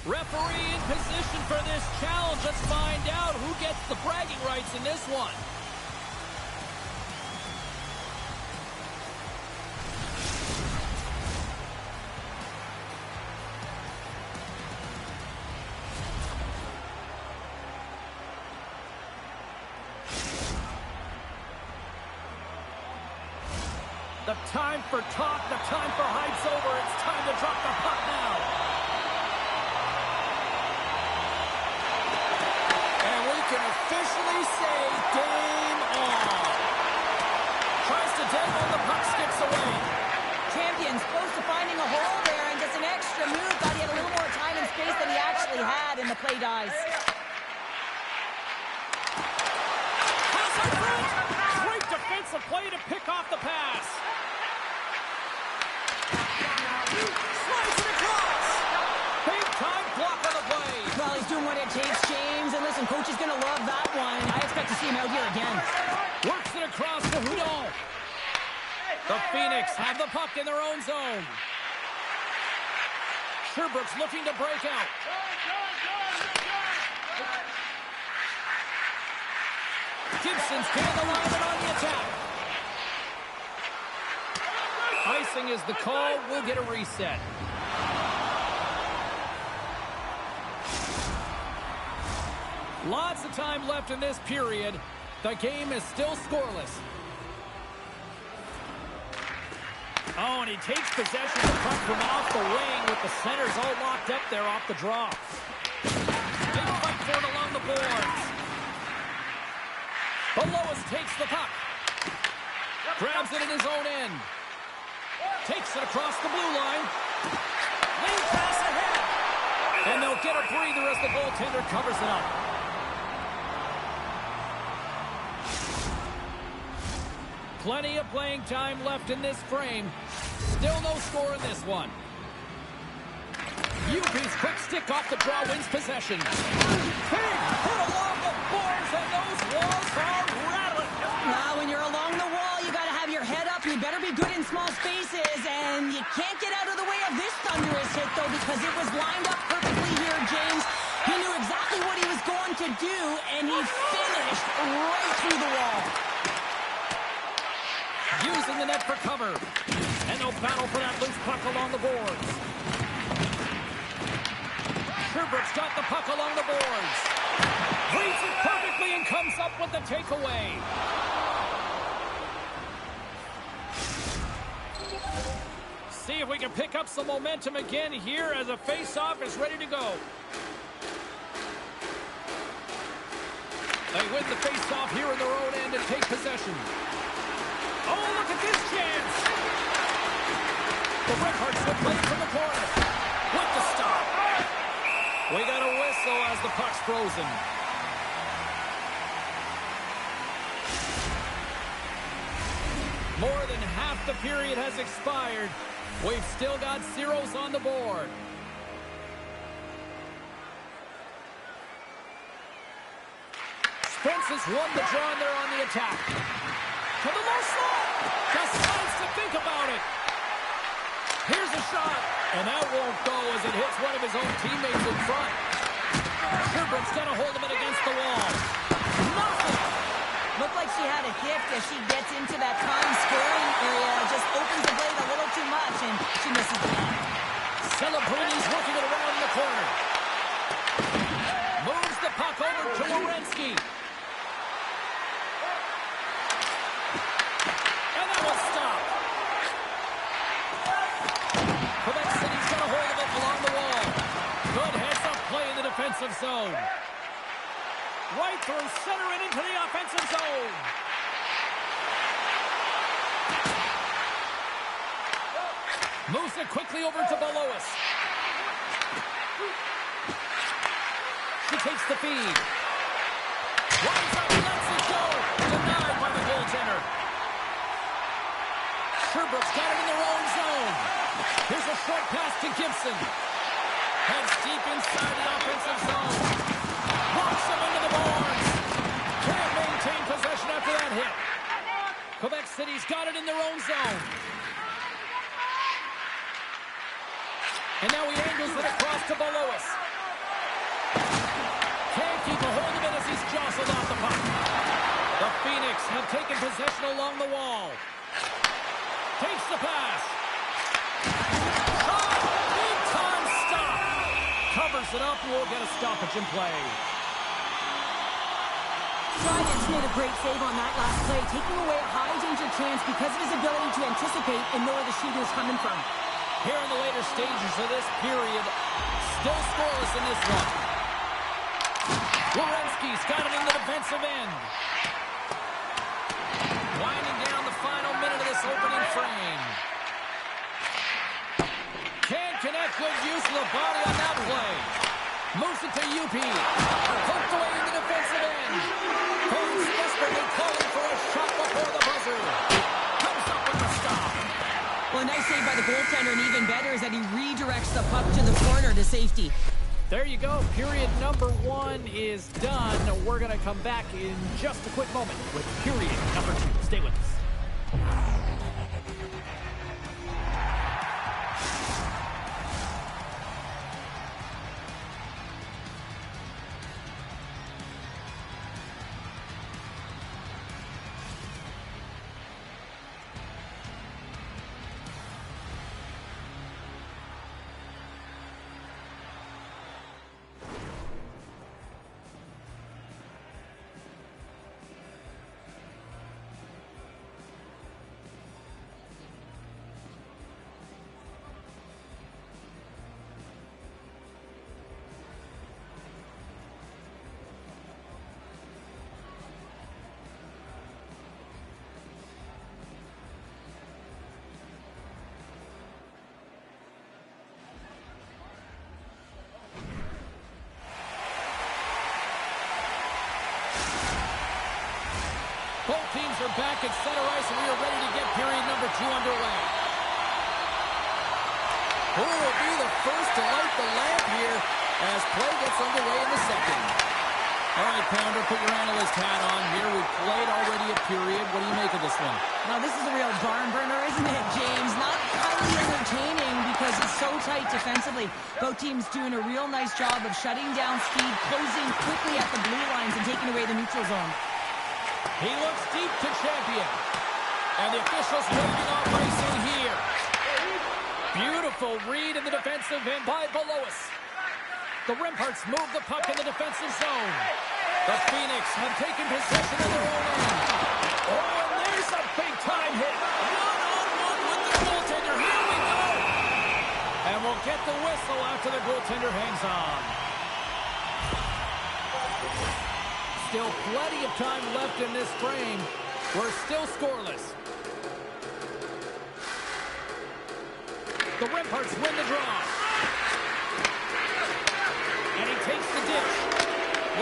Referee in position for this challenge. Let's find out who gets the bragging rights in this one. The time for talk, the time for hype's over. It's time to drop the puck now. And we can officially say game on. Tries to dig on, the puck skips away. Champion's close to finding a hole there and gets an extra move. Thought he had a little more time and space than he actually had, and the play dies. Great defensive play to pick off the pass. Slides it across. Big time block on the play. Well, he's doing what it takes, James. And listen, coach is going to love that one. I expect to see him out here again. Works it across to Houdon. The Phoenix have the puck in their own zone. Sherbrooke's looking to break out. Gibson's getting the line on the attack. Icing is the call. We'll get a reset. Lots of time left in this period. The game is still scoreless. Oh, and he takes possession of the puck from off the wing with the centers all locked up there off the draw. Big fight for it along the boards. Belois takes the puck. Grabs it in his own end. Takes it across the blue line. Lead pass ahead. And they'll get a breather as the goaltender covers it up. Plenty of playing time left in this frame. Still no score in this one. UP's quick stick off the draw wins possession. Big hit along the boards, and those walls are rattling. Now, when you're along the wall, you got to have your head up. You better be good in small spaces, and you can't get out of the way of this thunderous hit, though, because it was lined up perfectly here, James. He knew exactly what he was going to do, and he finished right through the wall. Using the net for cover. And they'll battle for that loose puck along the boards. Sherbrooke's got the puck along the boards. Reads it perfectly and comes up with the takeaway. See if we can pick up some momentum again here as a face-off is ready to go. They win the face-off here in their own end and take possession. Oh, look at this chance! The Remparts will play from the corner. With the stop. We got a whistle as the puck's frozen. More than half the period has expired. We've still got zeros on the board. Spence has won the draw and they're on the attack. To the low slot. Just wants to think about it. Here's a shot. And that won't go as it hits one of his own teammates in front. Sherbrooke's got a hold of it against the wall. Nothing. Looked like she had a gift as she gets into that time scoring area. Just opens the blade a little too much, and she misses the net. Celebrini's working it around in the corner. Moves the puck over to Werenski. And that was stopped. Quebec City's got a hold of it along the wall. Good heads-up play defensive zone. Right through center and into the offensive zone. Moves it quickly over to Belois. She takes the feed. Winds up, lets it go. Denied by the goaltender. Sherbrooke's got it in their own zone. Here's a short pass to Gibson. Heads deep inside the offensive zone. Walks him into the boards. Can't maintain possession after that hit. Quebec City's got it in their own zone. And now he angles it across to Belois. Can't keep a hold of it as he's jostled off the puck. The Phoenix have taken possession along the wall. Takes the pass. Shot! Big time stop. Covers it up and we'll get a stoppage in play. Dryden's made a great save on that last play, taking away a high-danger chance because of his ability to anticipate and know where the shooter is coming from. Here in the later stages of this period, still scoreless in this one. Werenski's got it in the defensive end. Winding down the final minute of this opening frame. Can't connect, good use of the body on that play. Moves it to UP. Poked away in the defensive end. Fans desperately calling for a shot before the buzzer. Comes up with the stop. Well, a nice save by the goaltender, and even better is that he redirects the puck to the corner to safety. There you go. Period number 1 is done. We're going to come back in just a quick moment with period number 2. Stay with us. Both teams are back at center ice, and we are ready to get period number 2 underway. Who will be the first to light the lamp here as play gets underway in the second? All right, Pounder, put your analyst hat on here. We've played already a period. What do you make of this one? Now, this is a real barn burner, isn't it, James? Not highly entertaining because it's so tight defensively. Both teams doing a real nice job of shutting down speed, closing quickly at the blue lines, and taking away the neutral zone. He looks deep to Champion. And the officials waving off icing here. Beautiful read in the defensive end by Belois. The Remparts move the puck in the defensive zone. The Phoenix have taken possession of their own end. Oh, and there's a big-time hit. One-on-one with the goaltender. Here we go. And we'll get the whistle after the goaltender hangs on. Still plenty of time left in this frame. We're still scoreless. The Remparts win the draw. And he takes the ditch.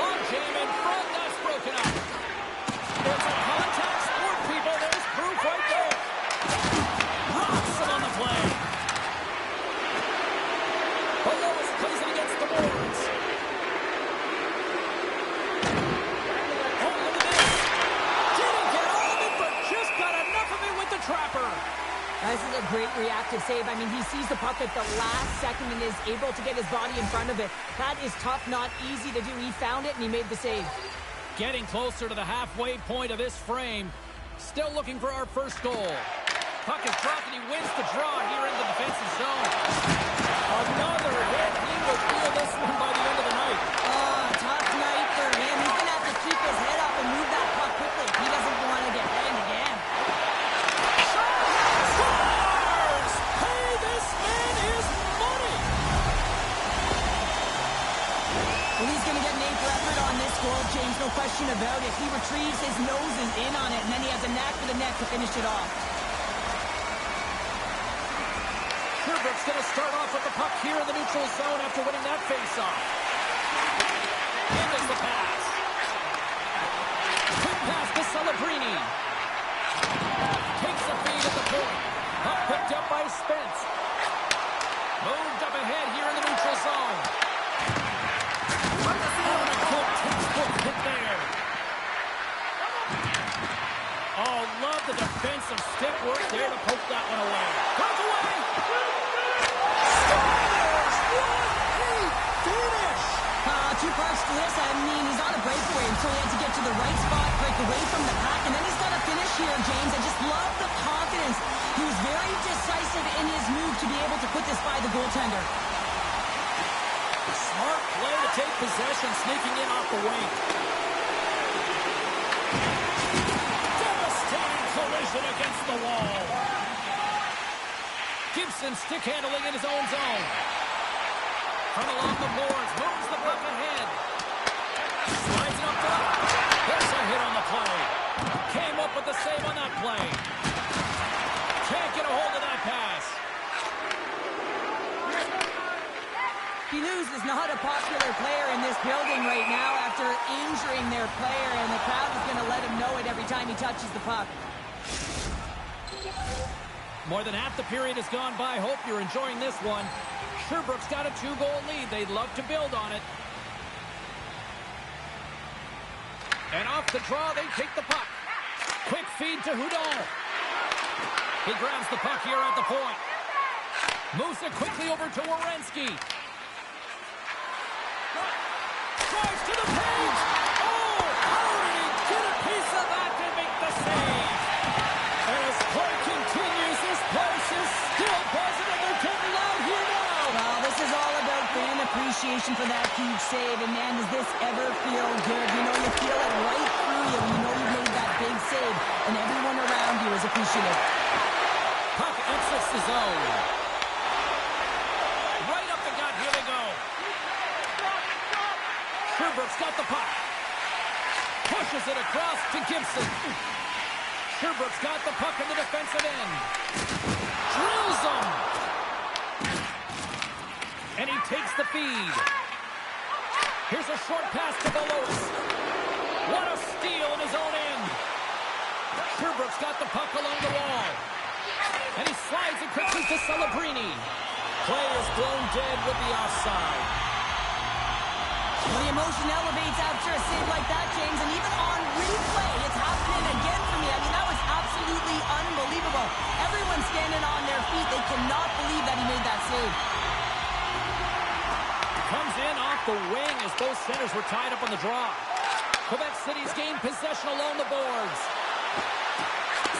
Long jam in front. That's broken up. It's a contact sport, people. There's proof right there. Rocks him on the play. Belois plays it against the boards. Trapper. This is a great reactive save. I mean, he sees the puck at the last second and is able to get his body in front of it. That is tough, not easy to do. He found it and he made the save. Getting closer to the halfway point of this frame. Still looking for our first goal. Puck is dropped and he wins the draw here in the defensive zone. Another hit. He will feel this one by the end of the night. Tough night for him. He's going to have to keep his head up and move that puck quickly. He doesn't want to get hanged again. Well, he noses in on it, and then he has a knack for the net to finish it off. Sherbrooke's going to start off with the puck here in the neutral zone after winning that faceoff. Handles the pass. Quick pass to Celebrini. Takes the feed at the point. Puck picked up by Spence. Moved up ahead here in the neutral zone. Oh, a good textbook hit there. Oh, love the defensive stick work there to poke that one away. Goes away. Scores! What a finish! Two parts to this. I mean, he's on a breakaway until he had to get to the right spot, break away from the pack, and then he's got to finish here, James. I just love the confidence. He was very decisive in his move to be able to put this by the goaltender. Smart play to take possession, sneaking in off the wing. Devastating collision against the wall. Gibson stick handling in his own zone. Front along the boards, moves the puck ahead. Slides it up top. There's a hit on the play. Came up with the save on that play. Can't get a hold of that pass. Hughes is not a popular player in this building right now after injuring their player, and the crowd is going to let him know it every time he touches the puck. More than half the period has gone by. Hope you're enjoying this one. Sherbrooke's got a 2-goal lead. They'd love to build on it. And off the draw, they take the puck. Quick feed to Hudon. He grabs the puck here at the point. Moves it quickly over to Werenski. Drives to the page. Oh, how did he get a piece of that to make the save? And as play continues, this place is still buzzing, and they're getting loud here now. Well, this is all about fan appreciation for that huge save, and man, does this ever feel good. You know, you feel it right through you when you know you made that big save, and everyone around you is appreciative. Puck exits the zone. Right up the gut, here they go. Sherbrooke's got the puck. Pushes it across to Gibson. Sherbrooke's got the puck in the defensive end. Drills him. And he takes the feed. Here's a short pass to Belois. What a steal in his own end. Sherbrooke's got the puck along the wall. And he slides it quickly to Celebrini. Play is blown dead with the offside. Well, the emotion elevates after a save like that, James, and even on replay, it's happening again for me. I mean, that was absolutely unbelievable. Everyone's standing on their feet. They cannot believe that he made that save. Comes in off the wing as both centers were tied up on the draw. Quebec City's gained possession along the boards.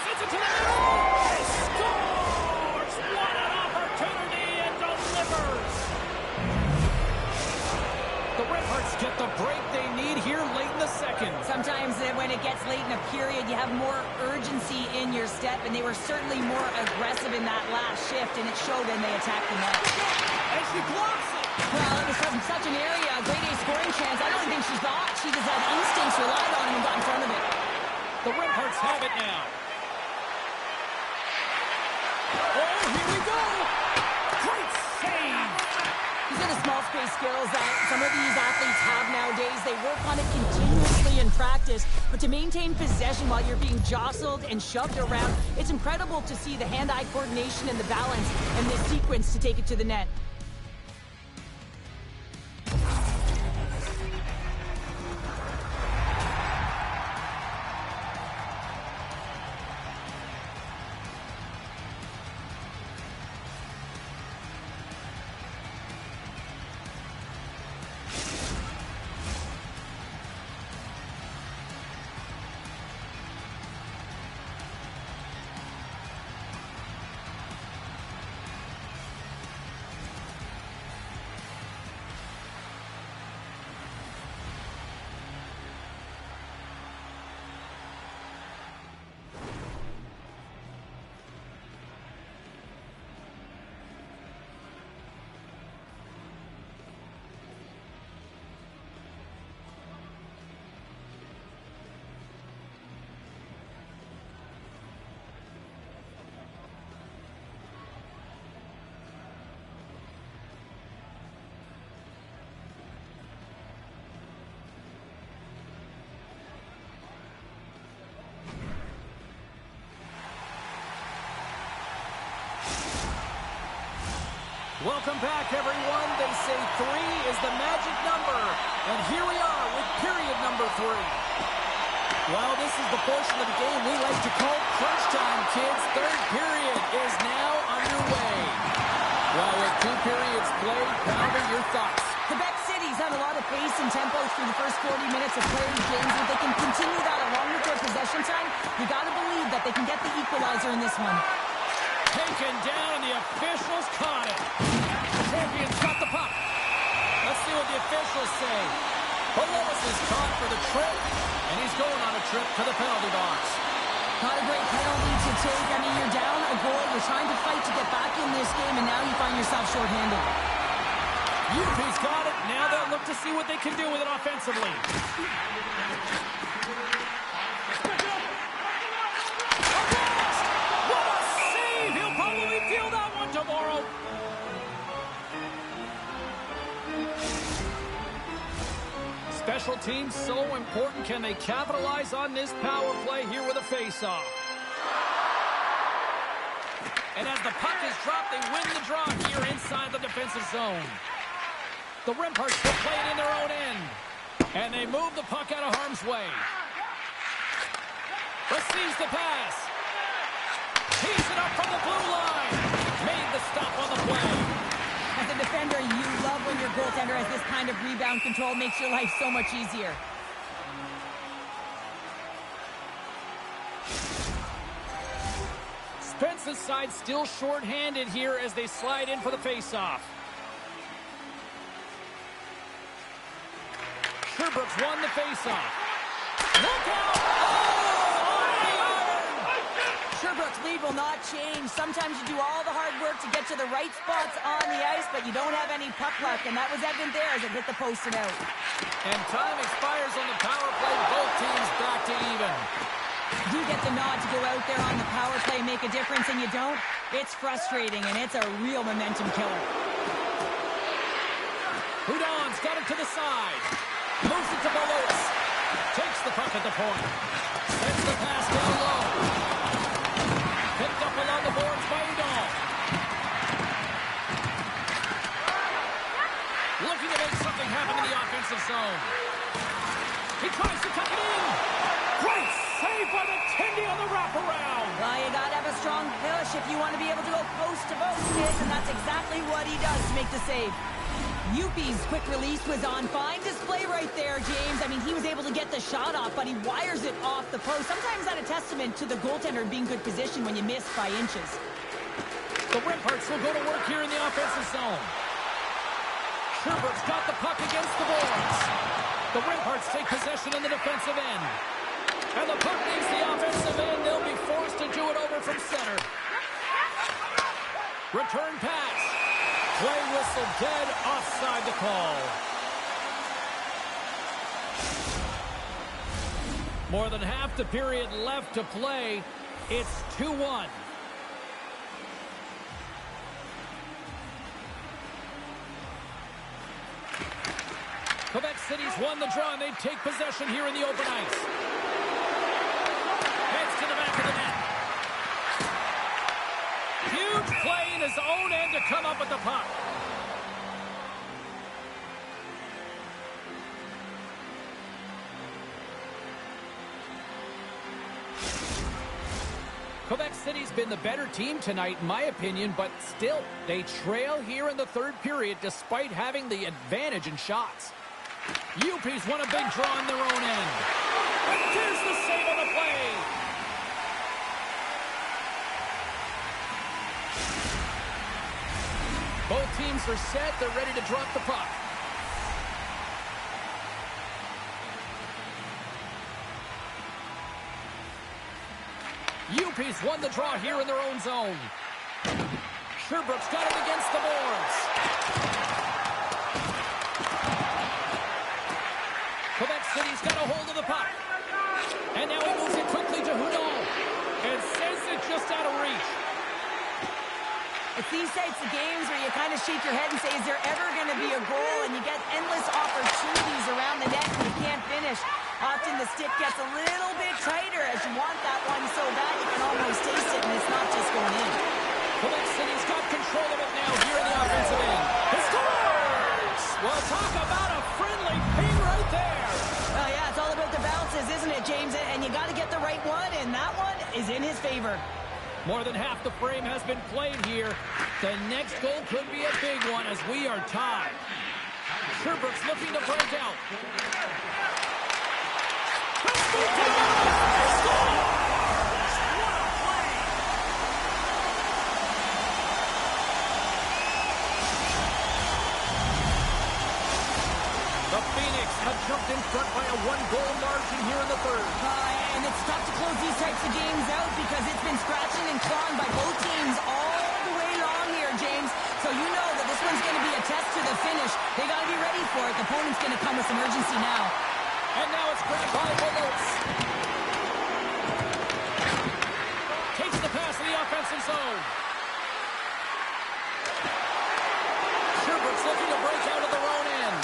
Sends it to the middle. He scores! What an opportunity, and delivers! The Remparts get the break they need here late in the second. Sometimes when it gets late in a period, you have more urgency in your step, and they were certainly more aggressive in that last shift, and it showed when they attacked the net. And she blocks it. Well, it was from such an area, a grade A scoring chance. I don't think she thought. She just had instincts, relied on him, and got in front of it. The Remparts have it now. Oh, here we go. Great save. These are the small space skills that some of these athletes have nowadays. They work on it continuously in practice, but to maintain possession while you're being jostled and shoved around, it's incredible to see the hand-eye coordination and the balance in this sequence to take it to the net. Welcome back, everyone. They say 3 is the magic number. And here we are with period number 3. Well, this is the portion of the game we like to call crunch time, kids. Third period is now underway. Well, with 2 periods played, Pounder, your thoughts? Quebec City's had a lot of pace and tempo through the first 40 minutes of play, James. If they can continue that along with their possession time, you got to believe that they can get the equalizer in this one. Taken down, and the officials caught it. The champions got the puck. Let's see what the officials say. Belois is caught for the trip, and he's going on a trip to the penalty box. Not a great penalty to take. I mean, you're down a goal. You're trying to fight to get back in this game, and now you find yourself shorthanded. UP's got it. Now they'll look to see what they can do with it offensively. What a save! He'll probably feel that one tomorrow. Special teams so important. Can they capitalize on this power play here with a face-off? And as the puck is dropped, they win the draw here inside the defensive zone. The Remparts will play it in their own end. And they move the puck out of harm's way. Receives the pass. Tees it up from the blue line. Made the stop on the play. As a defender, you love when your goaltender has this kind of rebound control. Makes your life so much easier. Spence's side still short-handed here as they slide in for the face-off. Sherbrooke's won the face-off. Look out! Oh, on the iron! Sherbrooke's lead will not change. Sometimes you do all the hard work to get to the right spots on the ice, but you don't have any puck luck, and that was evident there as it hit the post and out. And time expires on the power play. Both teams back to even. You get the nod to go out there on the power play, make a difference, and you don't. It's frustrating, and it's a real momentum killer. Houdon's got it to the side. Moves it to Belois. Takes the puck at the point. Sends the pass down low. Picked up along the boards by Houdon. Looking to make something happen in the offensive zone. He tries to tuck it in. Great save by the Tendy on the wraparound. Well, you got to have a strong push if you want to be able to go post to post, kids, and that's exactly what he does to make the save. UP's quick release was on fine display right there, James. I mean, he was able to get the shot off, but he wires it off the post. Sometimes that's a testament to the goaltender being good position when you miss by inches. The Remparts will go to work here in the offensive zone. Sherbrooke's got the puck against the boards. The Remparts take possession in the defensive end. And the puck leaves the offensive end. They'll be forced to do it over from center. Return pass. Play whistle dead, offside the call. More than half the period left to play. It's 2-1. Quebec City's won the draw, and they take possession here in the open ice. Heads to the back of the net. Huge play in his own end to come up with the puck. Quebec City's been the better team tonight, in my opinion, but still, they trail here in the third period despite having the advantage in shots. UP's won a big draw in their own end. And there's the save on the play. Both teams are set. They're ready to drop the puck. UP's won the draw here in their own zone. Sherbrooke's got it against the boards. Quebec City's got a hold of the puck. And now he moves it quickly to Houdon. And sends it just out of reach. It's these types of games where you kind of shake your head and say, is there ever going to be a goal? And you get endless opportunities around the net and you can't finish. Often the stick gets a little bit tighter as you want that one so bad you can almost taste it, and it's not just going in. Quebec City's got control of it now here in the offensive is in his favor. More than half the frame has been played here. The next goal could be a big one as we are tied. Sherbrooke's looking to break out. The Phoenix have jumped in front by a one-goal margin here in the third. And it's tough to close these types of games out because it's been scratching and clawing by both teams all the way long here, James. So you know that this one's going to be a test to the finish. They got to be ready for it. The opponent's going to come with some urgency now. And now it's grabbed by Veloz. Takes the pass in the offensive zone. Sherbrooke's looking to break out of their own end.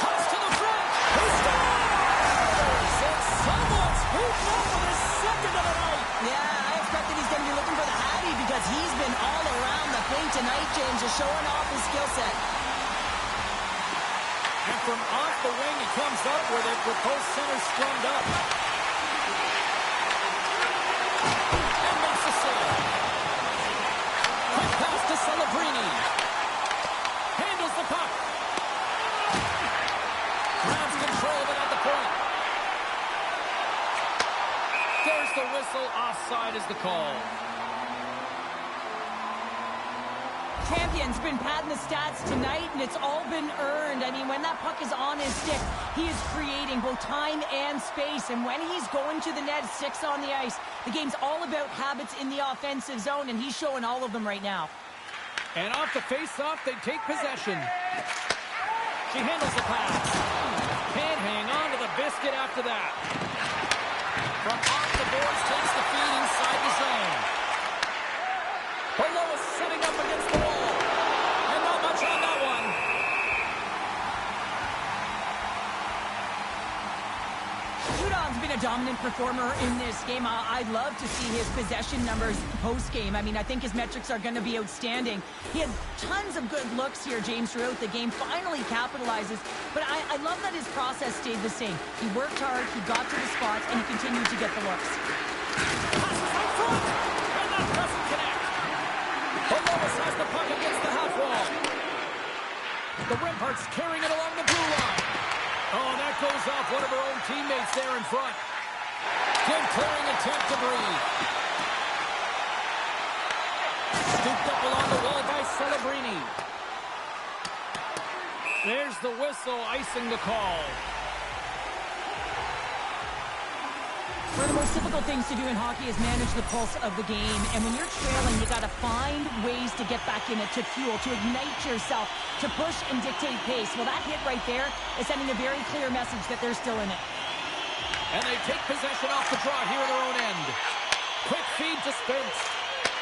Toss to the front. He scores! And someone's hooped up for the second of the night. Yeah, I expect that he's going to be looking for the Hattie because he's been all around the paint tonight, James, just showing off his skill set. And from off the wing, he comes up with it with both centers scrummed up. And makes the save. Quick pass to Celebrini. Handles the puck. Grabs control of it at the point. There's the whistle. Offside is the call. Champion's been padding the stats tonight, and it's all been earned. I mean, when that puck is on his stick, he is creating both time and space. And when he's going to the net, 6 on the ice, the game's all about habits in the offensive zone, and he's showing all of them right now. And off the face-off, they take possession. She handles the pass. Can't hang on to the biscuit after that. From off the boards, takes the feed inside the zone. Below is setting up against the wall. And not much on that one. Hudon's been a dominant performer in this game. I'd love to see his possession numbers post-game. I mean, I think his metrics are going to be outstanding. He had tons of good looks here, James, throughout the game. Finally capitalizes. But I love that his process stayed the same. He worked hard, he got to the spots, and he continued to get the looks. Passes out front. And that doesn't connect. Below has the puck against the half wall. The Remparts carrying it along the blue line. Oh, that goes off one of her own teammates there in front. Good clearing attempt to breathe. Scooped up along the wall by Celebrini. There's the whistle, icing the call. One of the most difficult things to do in hockey is manage the pulse of the game. And when you're trailing, you got to find ways to get back in it, to fuel, to ignite yourself, to push and dictate pace. Well, that hit right there is sending a very clear message that they're still in it. And they take possession off the draw here at their own end. Quick feed to Spence.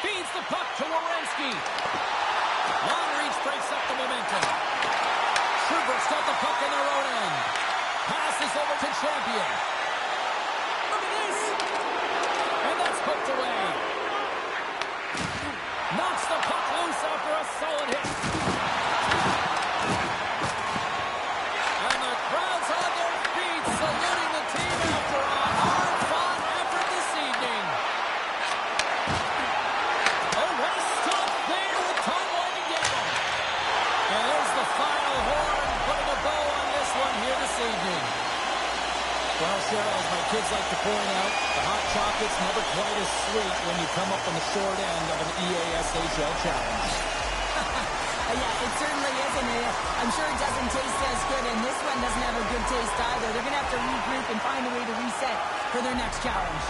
Feeds the puck to Werenski. Long reach breaks up the momentum. Sherbrooke's got the puck in their own end. Passes over to Champion. Look at this. And that's poked away. Knocks the puck loose after a solid hit. And the crowd's on their feet, saluting the team after a hard-fought effort this evening. Oh, what a stop there with time winding down. And there's the final horn, putting a bow on this one here this evening. Well, Cheryl, as my kids like to point out, the hot chocolate's never quite as sweet when you come up on the short end of an EASHL challenge. Yeah, it certainly is, and I'm sure it doesn't taste as good, and this one doesn't have a good taste either. They're going to have to regroup and find a way to reset for their next challenge.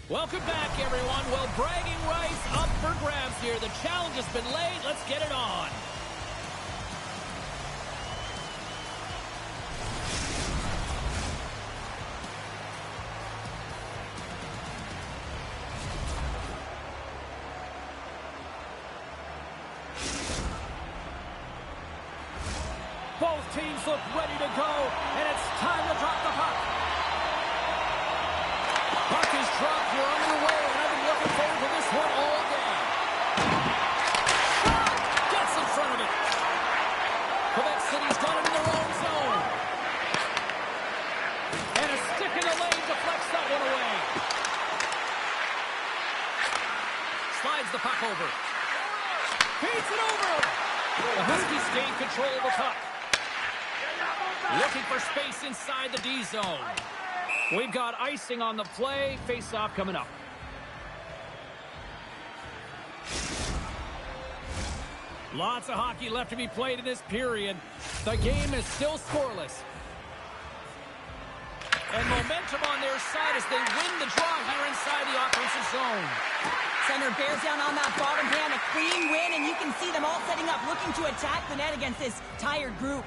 Welcome back, everyone. Well, bragging rights up for grabs here. The challenge has been laid. Let's get it on. Both teams look ready to go, and it's time to drop the puck. Puck is dropped. We're underway, and I've been looking forward to this one all day. Shot! Gets in front of it. Quebec City's got it in their own zone. And a stick in the lane deflects that one away. Slides the puck over. Feeds it over. The Huskies gain control of the puck. Looking for space inside the D zone. We've got icing on the play. Face-off coming up. Lots of hockey left to be played in this period. The game is still scoreless. And momentum on their side as they win the draw here inside the offensive zone. Center bears down on that bottom hand. A clean win, and you can see them all setting up, looking to attack the net against this tired group.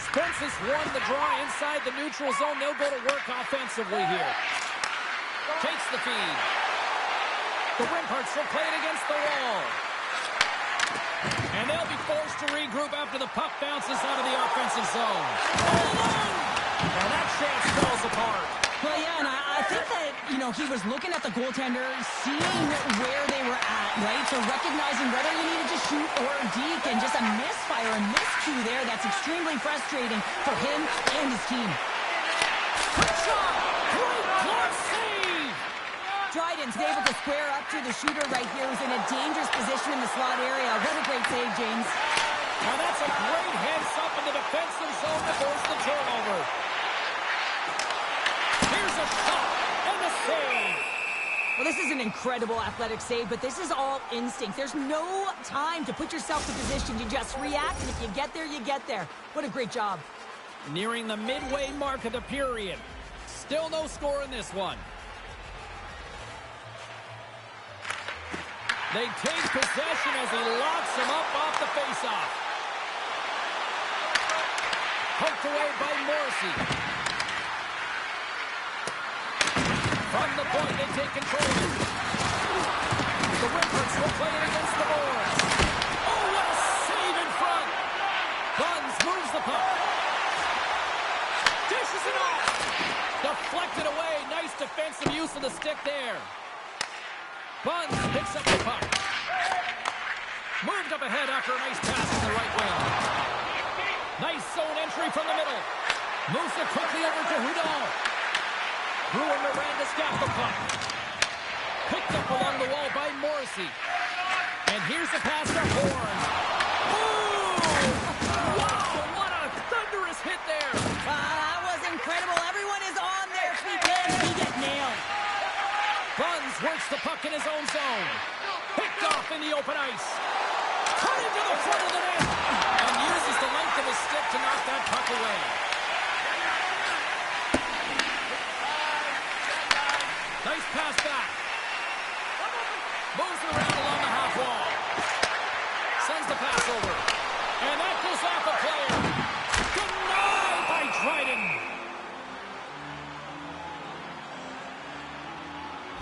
Spence has won the draw inside the neutral zone. They'll go to work offensively here. Takes the feed. The Remparts will play it against the wall. And they'll be forced to regroup after the puck bounces out of the offensive zone. And that chance falls apart. Well, yeah, and I think that, he was looking at the goaltender, seeing where they were at, right? So recognizing whether you needed to shoot or deke, and just a misfire, a miscue there. That's extremely frustrating for him and his team. Quick shot! Great glove save! Dryden's able to square up to the shooter right here, who's in a dangerous position in the slot area. What a great save, James. Now that's a great heads up in the defensive zone to force the turnover. Here's a shot and a save. Well, this is an incredible athletic save, but this is all instinct. There's no time to put yourself in position. You just react, and if you get there, you get there. What a great job. Nearing the midway mark of the period. Still no score in this one. They take possession as he locks him up off the faceoff. Poked away by Morrissey. From the point, they take control of it. The Remparts will play it against the boards. Oh, what a save in front! The Buns picks up the puck. Moved up ahead after a nice pass in the right wing. Nice zone entry from the middle. Moves it quickly over to Hudon. Brewer Miranda's got the puck. Picked up along the wall by Morrissey. And here's the pass to Horn. Boom! Wow, what a thunderous hit there. That was incredible. Everyone is on their feet. Man, he get nailed. Buns works the puck in his own zone. Picked off in the open ice. Turning to the front of the net. And uses the length of his stick to knock that puck away. Nice pass back. Moves it around along the half wall. Sends the pass over. And that goes off a player. Denied by Dryden.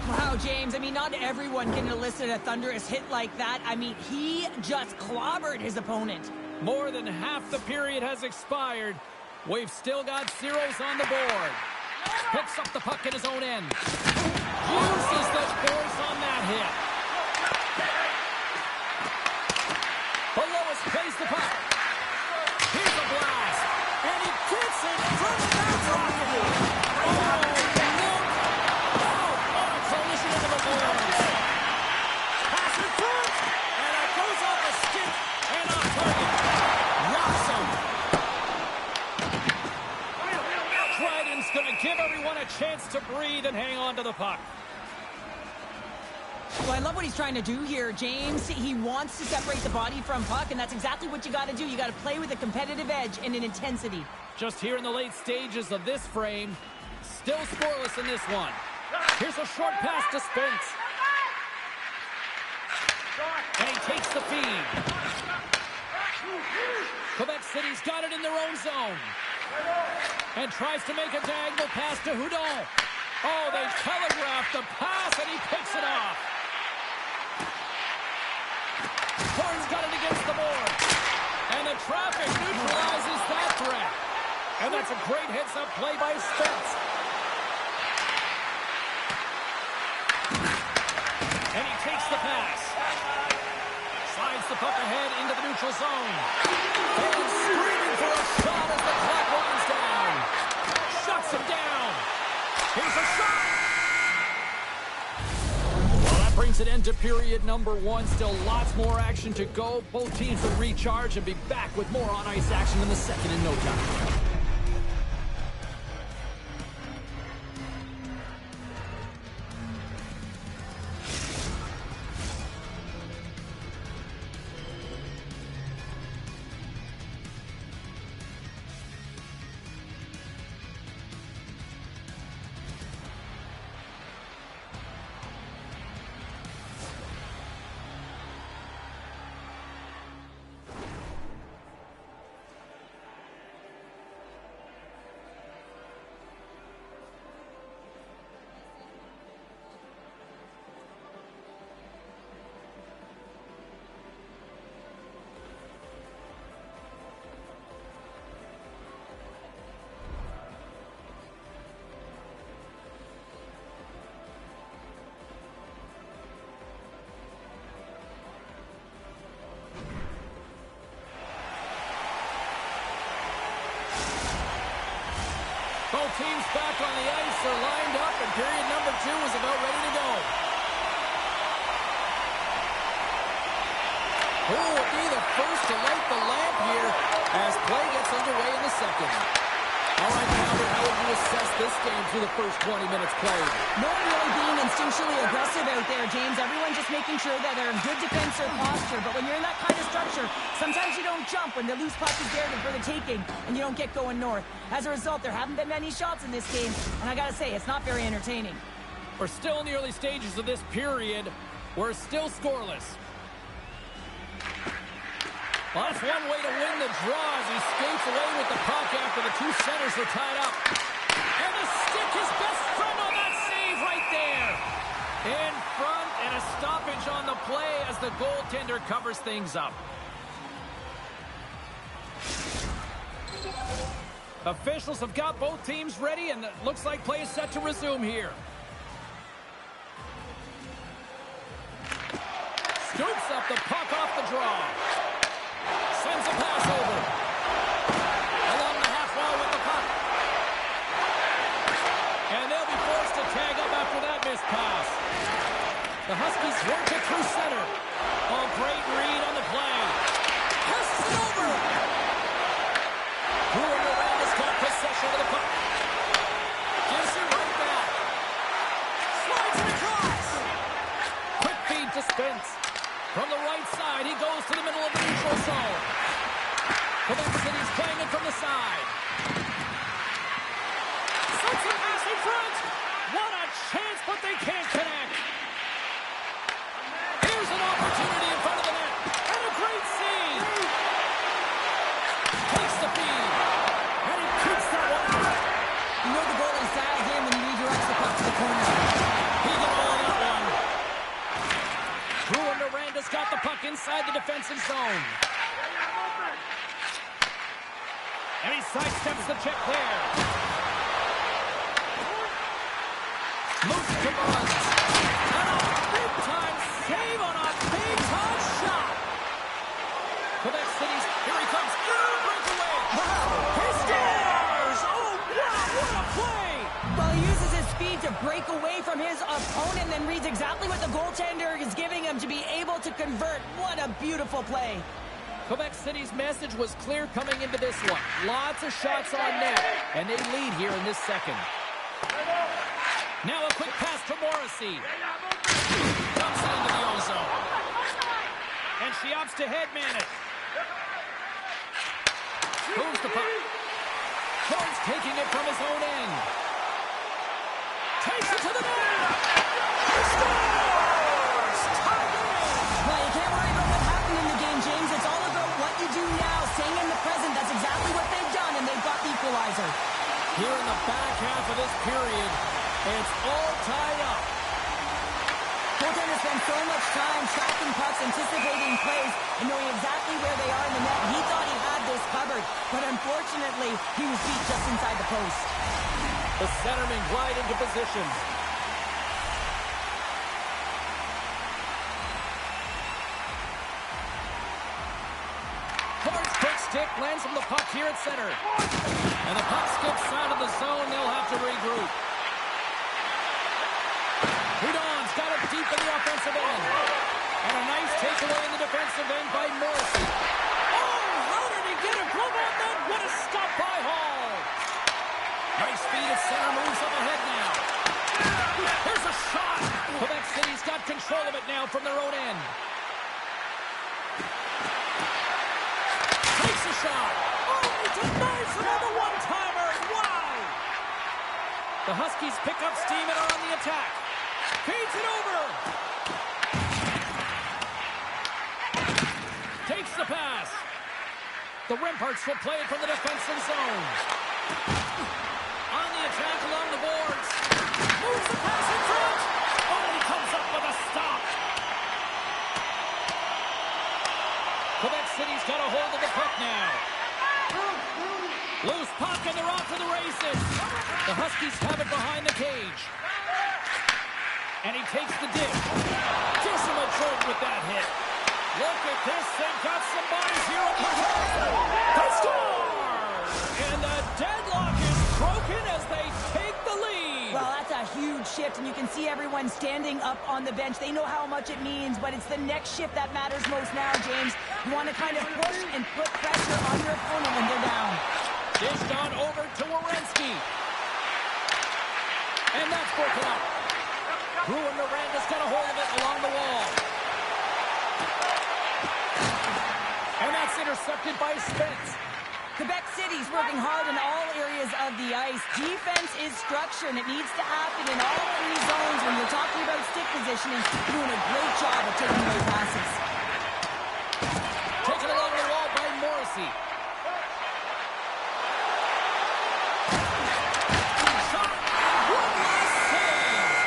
Wow, James, I mean, not everyone can elicit a thunderous hit like that. I mean, he just clobbered his opponent. More than half the period has expired. We've still got zeros on the board. Picks up the puck in his own end. Uses the force on that hit. Below plays the puck. Here's a blast. And he gets it from the back rocket. Oh, look. Oh, what a collision into the boards. Pass in front. And it goes off a stick and off target. Rocks him. Dryden's going to give everyone a chance to breathe and hang on to the puck. Well, I love what he's trying to do here, James. He wants to separate the body from puck, and that's exactly what you got to do. You got to play with a competitive edge and an intensity. Just here in the late stages of this frame, still scoreless in this one. Here's a short pass to Spence. And he takes the feed. Quebec City's got it in their own zone. And tries to make a diagonal pass to Hudon. Oh, they telegraphed the pass, and he picks it off. Horn's got it against the board. And the traffic neutralizes that threat. And that's a great heads-up play by Spence. And he takes the pass. Slides the puck ahead into the neutral zone. And screaming for a shot as the clock winds down. Shuts him down. Here's a shot. Well, that brings an end to period number one. Still lots more action to go. Both teams will recharge and be back with more on-ice action in the second in no time. Both teams back on the ice are lined up, and period number two is about ready to go. Who will be the first to light the lamp here as play gets underway in the second? All right, Calvin, how would you assess this game through the first 20 minutes played? No one really being instinctually aggressive out there, James. Everyone just making sure that they're in good defense or posture. But when you're in that kind of structure, sometimes you don't jump when the loose puck is there for the taking, and you don't get going north. As a result, there haven't been many shots in this game, and I gotta say, it's not very entertaining. We're still in the early stages of this period. We're still scoreless. Well, that's one way to win the draw as he skates away with the puck after the two centers are tied up. And the stick his best friend on that save right there. In front, and a stoppage on the play as the goaltender covers things up. Officials have got both teams ready, and it looks like play is set to resume here. up the puck off the draw. Sends a pass over. Along the half wall with the puck. And they'll be forced to tag up after that missed pass. The Huskies work it through center. Oh, great read on the play. Passes it over. Brewer Miranda's got possession of the puck. Gives it right back. Slides it across. Quick feed to Spence. From the right side, he goes to the middle of the neutral zone. Quebec City's playing it from the side. Sets a pass in front. What a chance, but they can't connect. Here's an opportunity in front of the net. And a great save. Takes the feed. And he keeps that one. You know the goalie sags in when he redirects the puck to the corner. He got all of that one. Brewer Miranda's got the puck inside the defensive zone. And he sidesteps the check there. Moose to Burns. And a big-time save on a big-time shot. Quebec City's, here he comes. Breakaway. He scores! Oh, wow, what a play! Well, he uses his speed to break away from his opponent, then reads exactly what the goaltender is giving him to be able to convert. What a beautiful play. Quebec City's message was clear coming into this one. Lots of shots on net, and they lead here in this second. Now a quick pass to Morrissey. Dumps it into the ozone. And she opts to headman it. Moves the puck. Torrance taking it from his own end. Takes it to the net. He scores! Tied game. Well, you can't worry about what happened in the game, James. It's all about what you do now, staying in the present. That's exactly what they've done, and they've got the equalizer. Here in the back half of this period, it's all tied up. Goaltender spent so much time tracking pucks, anticipating plays, and knowing exactly where they are in the net. He thought he had this covered, but unfortunately, he was beat just inside the post. The centermen glide into position. Torrance quick stick lands from the puck here at center. And the puck skips out of the zone. They'll have to regroup. Houdon's got it deep in the offensive end. And a nice takeaway in the defensive end by Morrissey. Oh, how did he get a glove on that? What a stop by Hall. Nice feed at center, moves up ahead now. Here's a shot. Quebec City's got control of it now from their own end. Takes a shot. Oh, he denies another one-timer. Wow. The Huskies pick up steam and are on the attack. Feeds it over. Takes the pass. The Remparts will play it from the defensive zone. On the attack along the boards. Moves the pass in front. Oh, he comes up with a stop. Quebec City's got a hold of the puck now. Loose puck and they're off to the races. The Huskies have it behind the cage. And he takes the dish. Gives him a jolt with that hit. Look at this. They've got some bodies here on the wall. They score! And the deadlock is broken as they take the lead. Well, that's a huge shift, and you can see everyone standing up on the bench. They know how much it means, but it's the next shift that matters most now, James. You want to kind of push and put pressure on your opponent when they're down. Dished on over to Werenski. And that's broken up. Brewer Miranda's got a hold of it along the wall. And that's intercepted by Spence. Quebec City's working hard in all areas of the ice. Defense is structure, and it needs to happen in all three zones. When you're talking about stick positioning, doing a great job of taking away passes. Taken along the wall by Morrissey. Shot. One last save.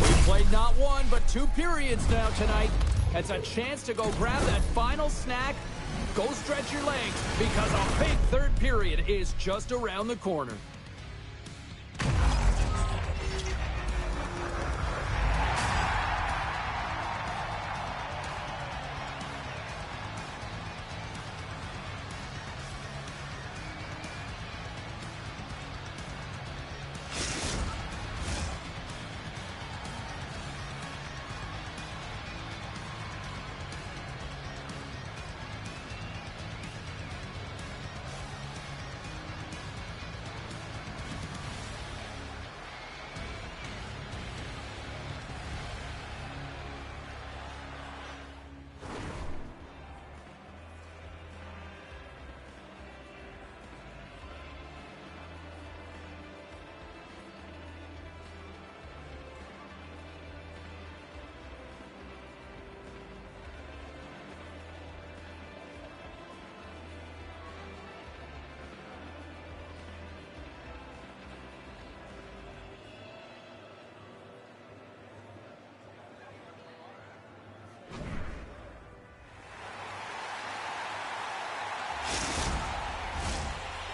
We've played not one, but two periods now tonight. It's a chance to go grab that final snack. Go stretch your legs, because a big third period is just around the corner.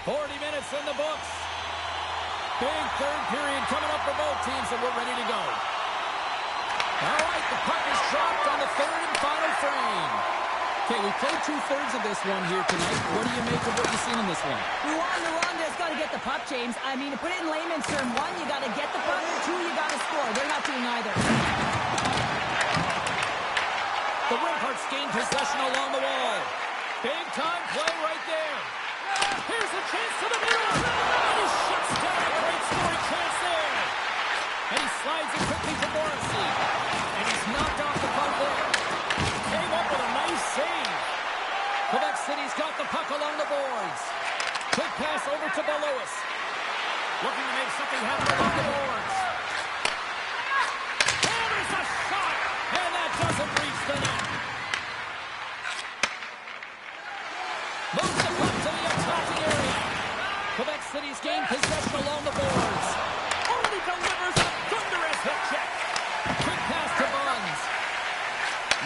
40 minutes in the books. Big third period coming up for both teams, and we're ready to go. All right, the puck is dropped on the third and final frame. Okay, we played two-thirds of this one here tonight. What do you make of what you've seen in this one? Rwanda's got to get the puck, James. I mean, to put it in layman's term, one, you got to get the puck. Two, you got to score. They're not doing either. The Remparts gain possession along the wall. Big-time play right there. Here's a chance to the middle. And he shuts down a great scoring chance there. And he slides it quickly to Morrissey. And he's knocked off the puck there. Came up with a nice save. Quebec City's got the puck along the boards. Quick pass over to Belouis. Looking to make something happen along the boards. And there's a shot. And that doesn't reach the net. Moves the puck to the attacking area. Quebec City's gained possession along the boards. Only delivers a thunderous hit check. Quick pass to Buns.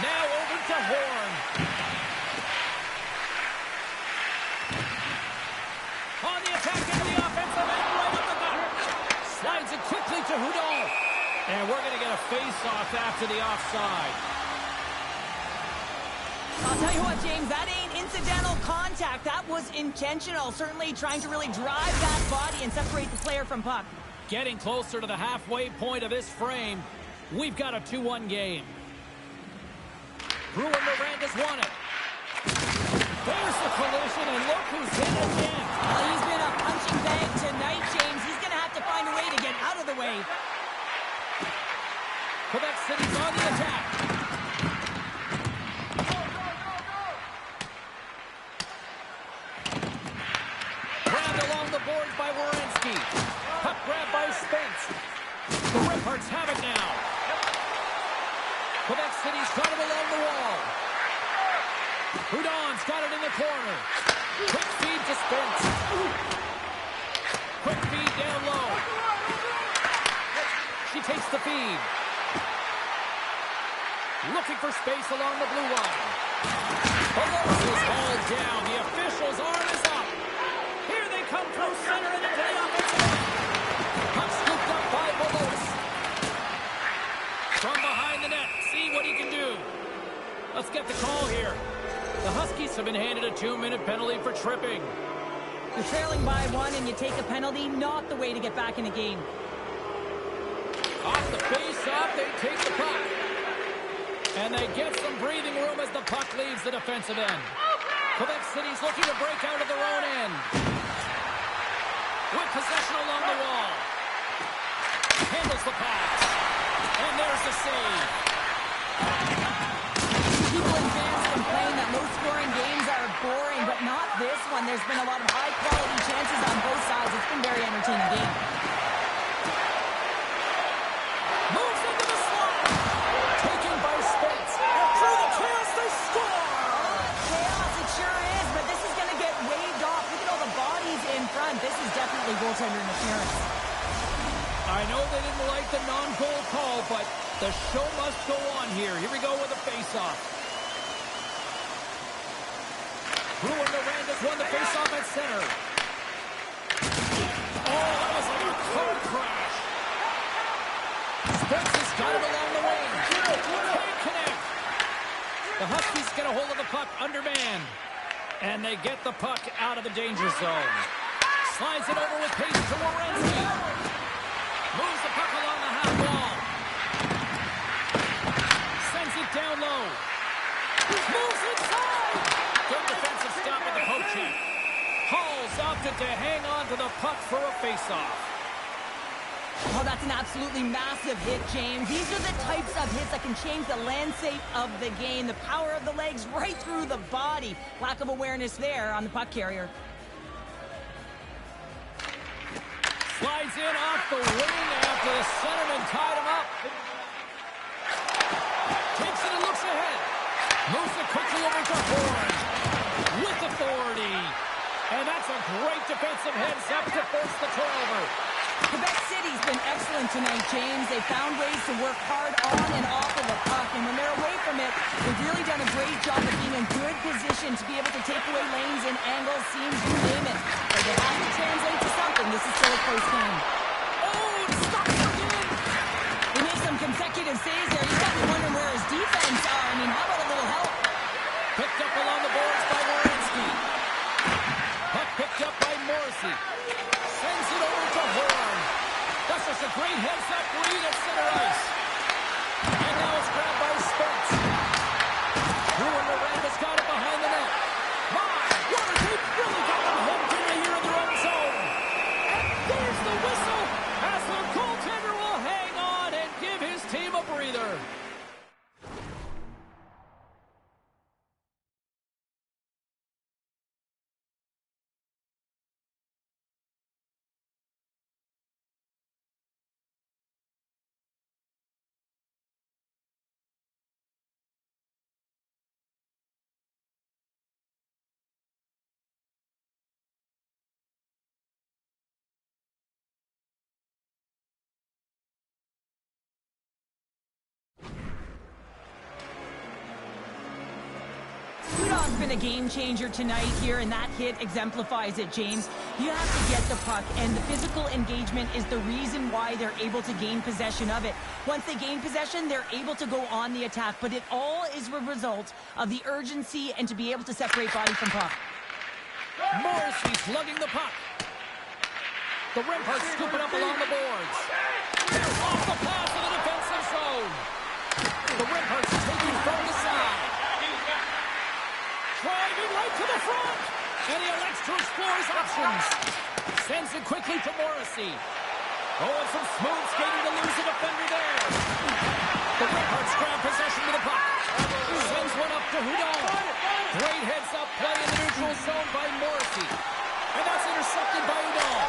Now over to Horn. On the attack into the offensive end, right up the gut. Slides it quickly to Houdon. And we're going to get a face-off after the offside. I'll tell you what, James, that ain't incidental contact. That was intentional. Certainly trying to really drive that body and separate the player from puck. Getting closer to the halfway point of this frame. We've got a 2-1 game. Bruin Miranda's won it. There's the collision, and look who's hit again. Well, he's been a punching bag tonight, James. He's going to have to find a way to get out of the way. Quebec City's on the attack. Grabbed along the boards by Werenski. Puck grabbed by Spence. The Remparts have it now. Quebec City's got it along the wall. Houdon's got it in the corner. Quick feed to Spence. Quick feed down low. She takes the feed. Looking for space along the blue line. Belouis is hauled down. The official's arm is up. Here they come through center and into the offensive end. Puck scooped up by Belouis. From behind the net. See what he can do. Let's get the call here. The Huskies have been handed a 2-minute penalty for tripping. You're trailing by one and you take a penalty, not the way to get back in the game. Off the face-off, they take the puck. And they get some breathing room as the puck leaves the defensive end. Quebec City's looking to break out of their own end. With possession along the wall. Handles the pass. And there's the save. People and fans complain that low-scoring games are boring, but not this one. There's been a lot of high-quality chances on both sides. It's been a very entertaining game. Moves into the slot. Taken by Spence. Through the chaos, they score! Chaos, it sure is, but this is going to get waved off. Look at all the bodies in front. This is definitely goaltender interference. I know they didn't like the non-goal call, but the show must go on here. Here we go with a face-off. Bruin Miranda's won the face-off at center. Oh, that was like a car crash. Spence has got it along the wing. Can't connect. The Huskies get a hold of the puck undermanned. And they get the puck out of the danger zone. Slides it over with pace to Werenski. Moves the puck along the half wall. Sends it down low. Moves inside. Good defensive stop at the poke check. Hall's opted to hang on to the puck for a face-off. Oh, that's an absolutely massive hit, James. These are the types of hits that can change the landscape of the game. The power of the legs right through the body. Lack of awareness there on the puck carrier. Slides in off the wing after the centerman tied him up. Takes it and looks ahead. Moves it quickly over to Horn. With authority. And that's a great defensive heads-up to force the turnover. Quebec City's been excellent tonight, James. They found ways to work hard on and off of the puck. And when they're away from from it. They've really done a great job of being in good position to be able to take away lanes and angles, seams, you name it. But it has to translate to something. This is still a close game. Oh, it stops again. He made some consecutive saves there. He's got to be wondering where his defense are. I mean, how about a little help? Picked up along the boards by Wierenski. Puck picked up by Morrissey. Sends it over to Horn. That's just a great heads-up read at center ice. And now it's grabbed by Spence. Bruin Miranda's got it behind the net. My, Waterdeep really got them hooked in here in their own zone. And there's the whistle as the goaltender will hang on and give his team a breather. Udon's been a game changer tonight here, and that hit exemplifies it, James. You have to get the puck, and the physical engagement is the reason why they're able to gain possession of it. Once they gain possession, they're able to go on the attack, but it all is a result of the urgency and to be able to separate body from puck. Morrissey slugging the puck. The Remparts scoop it up along the boards. Off the pass of the defensive zone. The Remparts taking from the side. Driving right to the front. And he elects to explore his options. Sends it quickly to Morrissey. Oh, and some smooth skating to lose a defender there. The Remparts grab possession with the puck. Sends one up to Hudon. Great heads-up play in the neutral zone by Morrissey. And that's intercepted by Hudon.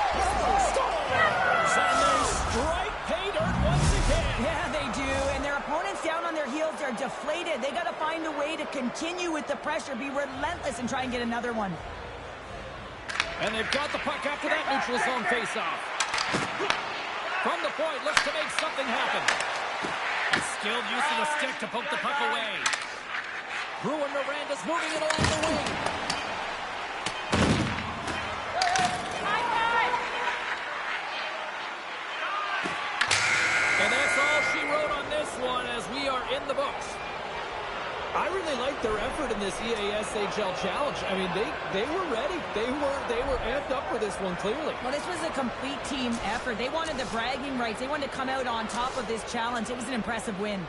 Scores! And they strike pay dirt once again. Yeah, they do, and their opponents down on their heels are deflated. They got to find a way to continue with the pressure, be relentless, and try and get another one. And they've got the puck after that neutral zone face-off. From the point, looks to make something happen. A skilled use of the stick to poke the puck away. Bruin Miranda's moving it along the wing. And that's all she wrote on this one as we are in the books. I really like their effort in this EASHL challenge. I mean, they were ready. They were amped up for this one, clearly. Well, this was a complete team effort. They wanted the bragging rights. They wanted to come out on top of this challenge. It was an impressive win.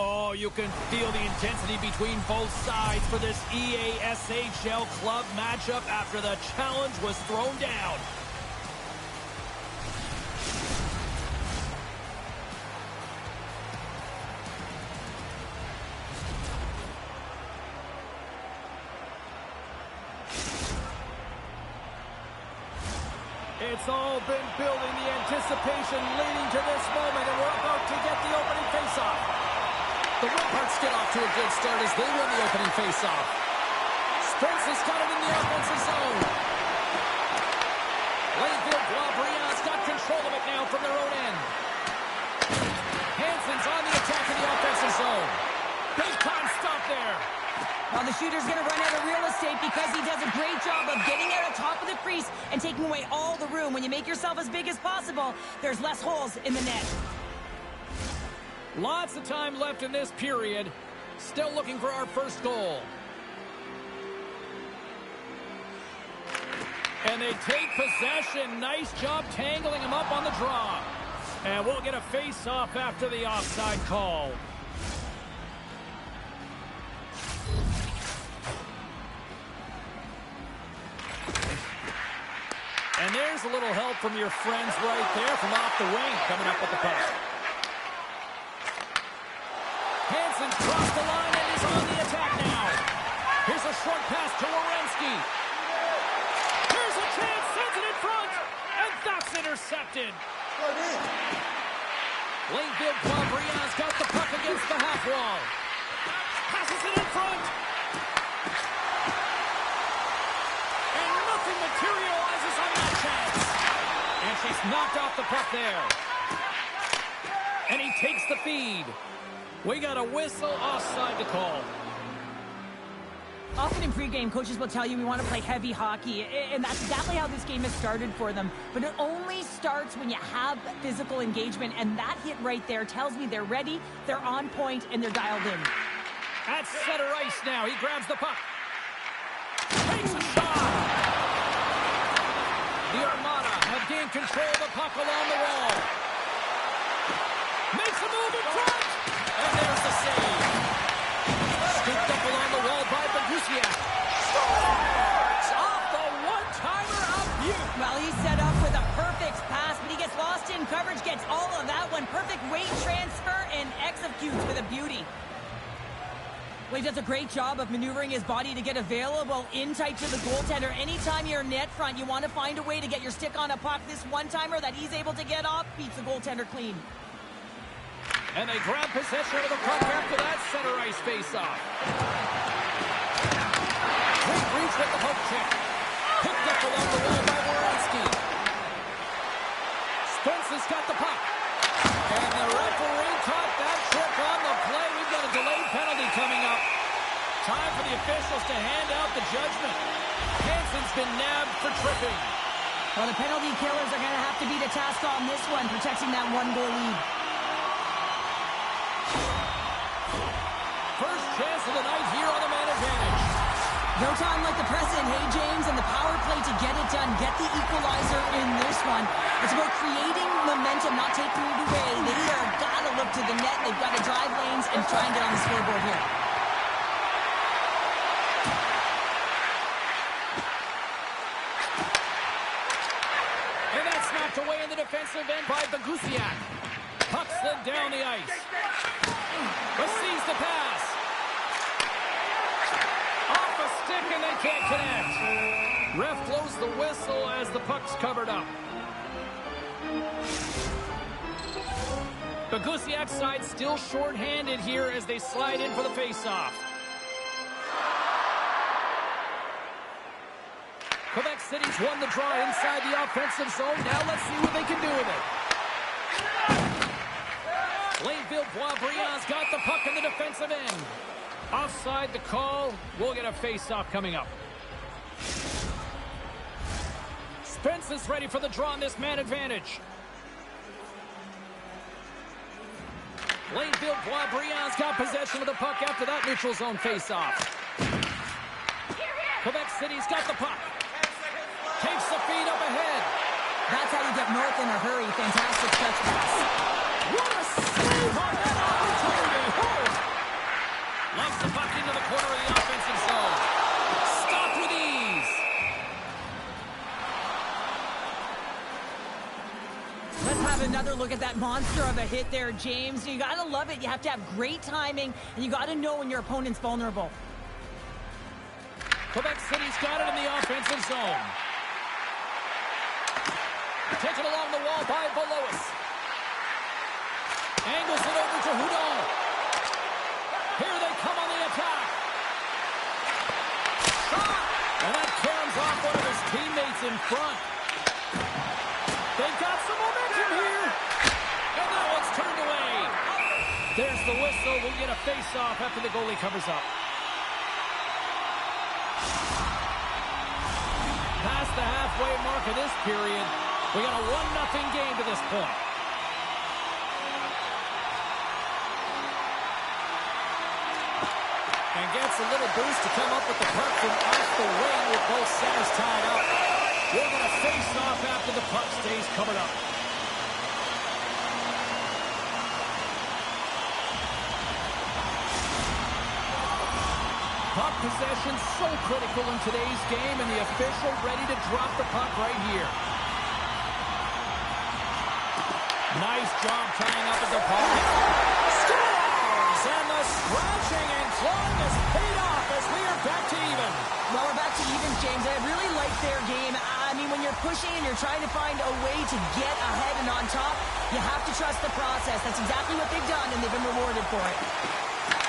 Oh, you can feel the intensity between both sides for this EASHL club matchup after the challenge was thrown down. It's all been building, the anticipation leading to this moment, and we're about to get the opening faceoff. The Remparts get off to a good start as they win the opening faceoff. Spence has got it in the offensive zone. Layfield Boisbriand's got control of it now from their own end. Hansen's on the attack in the offensive zone. Big time stop there. Well, the shooter's going to run out of real estate because he does a great job of getting out of top of the crease and taking away all the room. When you make yourself as big as possible, there's less holes in the net. Lots of time left in this period. Still looking for our first goal. And they take possession. Nice job tangling him up on the draw. And we'll get a face-off after the offside call. And there's a little help from your friends right there from off the wing coming up with the puck. Hansen's crossed the line and he's on the attack now. Here's a short pass to Werenski. Here's a chance, sends it in front, and that's intercepted. Layfield Boisbriand's got the puck against the half wall. Passes it in front. And nothing materializes on that chance. And she's knocked off the puck there. And he takes the feed. We got a whistle offside to call. Often in pregame, coaches will tell you we want to play heavy hockey, and that's exactly how this game has started for them. But it only starts when you have physical engagement, and that hit right there tells me they're ready, they're on point, and they're dialed in. At center ice now, he grabs the puck. Takes a shot. The Armada have gained control of the puck along the wall. Makes a move in front. And there's the save. Scooped up along the wall by Bagusiak. Scores! Off the one-timer of Butte. Well, he's set up with a perfect pass, but he gets lost in coverage, gets all of that one. Perfect weight transfer and executes with a beauty. Well, he does a great job of maneuvering his body to get available in tight to the goaltender. Anytime you're net front, you want to find a way to get your stick on a puck. This one-timer that he's able to get off beats the goaltender clean. And they grab possession of the puck after that center ice face-off. Quick reach with the hook check. Picked up along the wall by Werenski. Spence has got the puck. And the referee caught that trick on the play. We've got a delayed penalty coming up. Time for the officials to hand out the judgment. Hansen's been nabbed for tripping. Well, the penalty killers are going to have to beat a task on this one, protecting that one-goal lead. First chance of the night here on the man advantage. No time like the present, hey, James, and the power play to get it done. Get the equalizer in this one. It's about creating momentum, not taking it away. They have got to look to the net. They've got to drive lanes and try and get on the scoreboard here. And that's knocked away in the defensive end by Bagusiak. Puck slid down the ice. Receives the pass. Off a stick and they can't connect. Ref blows the whistle as the puck's covered up. Bagusiak's side still short-handed here as they slide in for the face-off. Quebec City's won the draw inside the offensive zone. Now let's see what they can do with it. Layfield Boisbriand's got the puck in the defensive end. Offside the call. We'll get a face-off coming up. Spence is ready for the draw on this man advantage. Layfield Boisbriand's got possession of the puck after that neutral zone face-off. Quebec City's got the puck. Takes the feed up ahead. That's how you get north in a hurry. Fantastic touch pass. What a save on that opportunity. Oh, look at that monster of a hit there, James. You got to love it. You have to have great timing, and you got to know when your opponent's vulnerable. Quebec City's got it in the offensive zone. Taken along the wall by Belois. Angles it over to Houdon. Here they come on the attack. Shot! And that caroms off one of his teammates in front. They've got some momentum here. And that one's turned away. There's the whistle. We'll get a face-off after the goalie covers up. Past the halfway mark of this period, we got a 1-0 game to this point. And gets a little boost to come up with the puck from off the wing with both centers tied up. We're going to face off after the puck stays covered up. Puck possession so critical in today's game, and the official ready to drop the puck right here. Nice job tying up at the puck. Scores! And the scratching and clawing is paid off as we are back to even. Well, we're back to even, James. I really like their game. I mean, when you're pushing and you're trying to find a way to get ahead and on top, you have to trust the process. That's exactly what they've done, and they've been rewarded for it.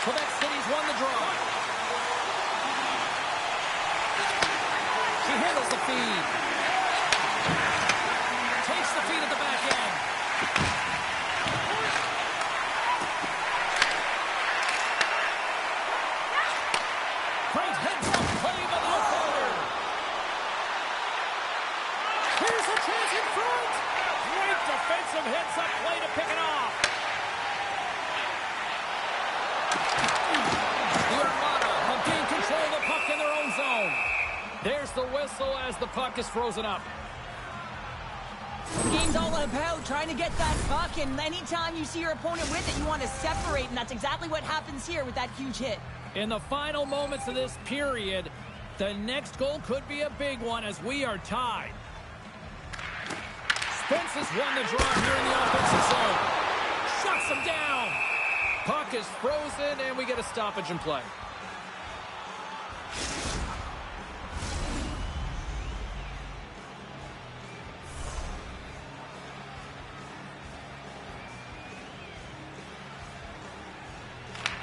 Quebec City's won the draw. He handles the feed. Takes the feed at the back end. Great heads-up play by the outfielder. Here's a chance in front. Great defensive heads-up play to pick it off. The Armada have gained control of the puck in their own zone. There's the whistle as the puck is frozen up. The game's all about trying to get that puck, and anytime you see your opponent with it, you want to separate, and that's exactly what happens here with that huge hit. In the final moments of this period, the next goal could be a big one as we are tied. Spence has won the draw here in the offensive zone. Shuts him down. Puck is frozen, and we get a stoppage in play.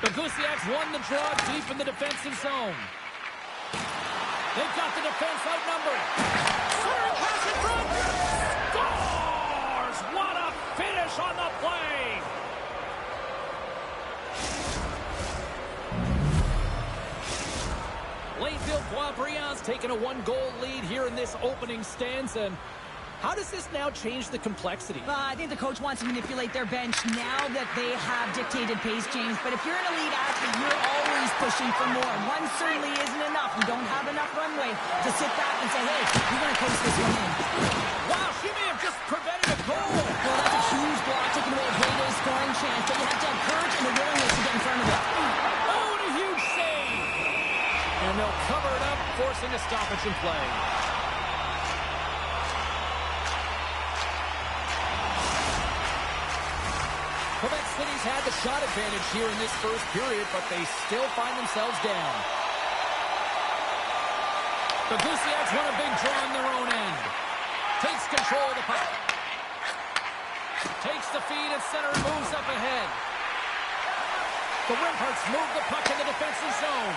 The Gusiaks won the draw deep in the defensive zone. They've got the defense outnumbered. Centering pass in front. Scores! What a finish on the play! Layfield Boisbriand's taken a 1-goal lead here in this opening stanza. And how does this now change the complexity? I think the coach wants to manipulate their bench now that they have dictated pace, James. But if you're an elite athlete, you're always pushing for more. One certainly isn't enough. You don't have enough runway to sit back and say, hey, you're going to coast this one in. Wow, she may have just prevented a goal. Well, that's a huge block, taking away a great scoring chance. But you have to have courage and the willingness to get in front of it. Oh, and a huge save. And they'll cover it up, forcing a stoppage in play. Quebec City's had the shot advantage here in this first period, but they still find themselves down. The Gusiaks won a big draw on their own end. Takes control of the puck. Takes the feed at center and moves up ahead. The Remparts move the puck in the defensive zone.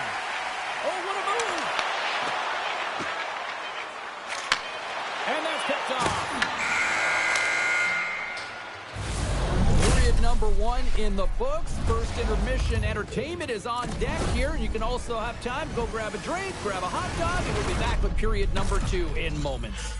Oh, what a move! And that's picked off. Period number 1 in the books. First intermission entertainment is on deck here. You can also have time to go grab a drink, grab a hot dog, and we'll be back with period number 2 in moments.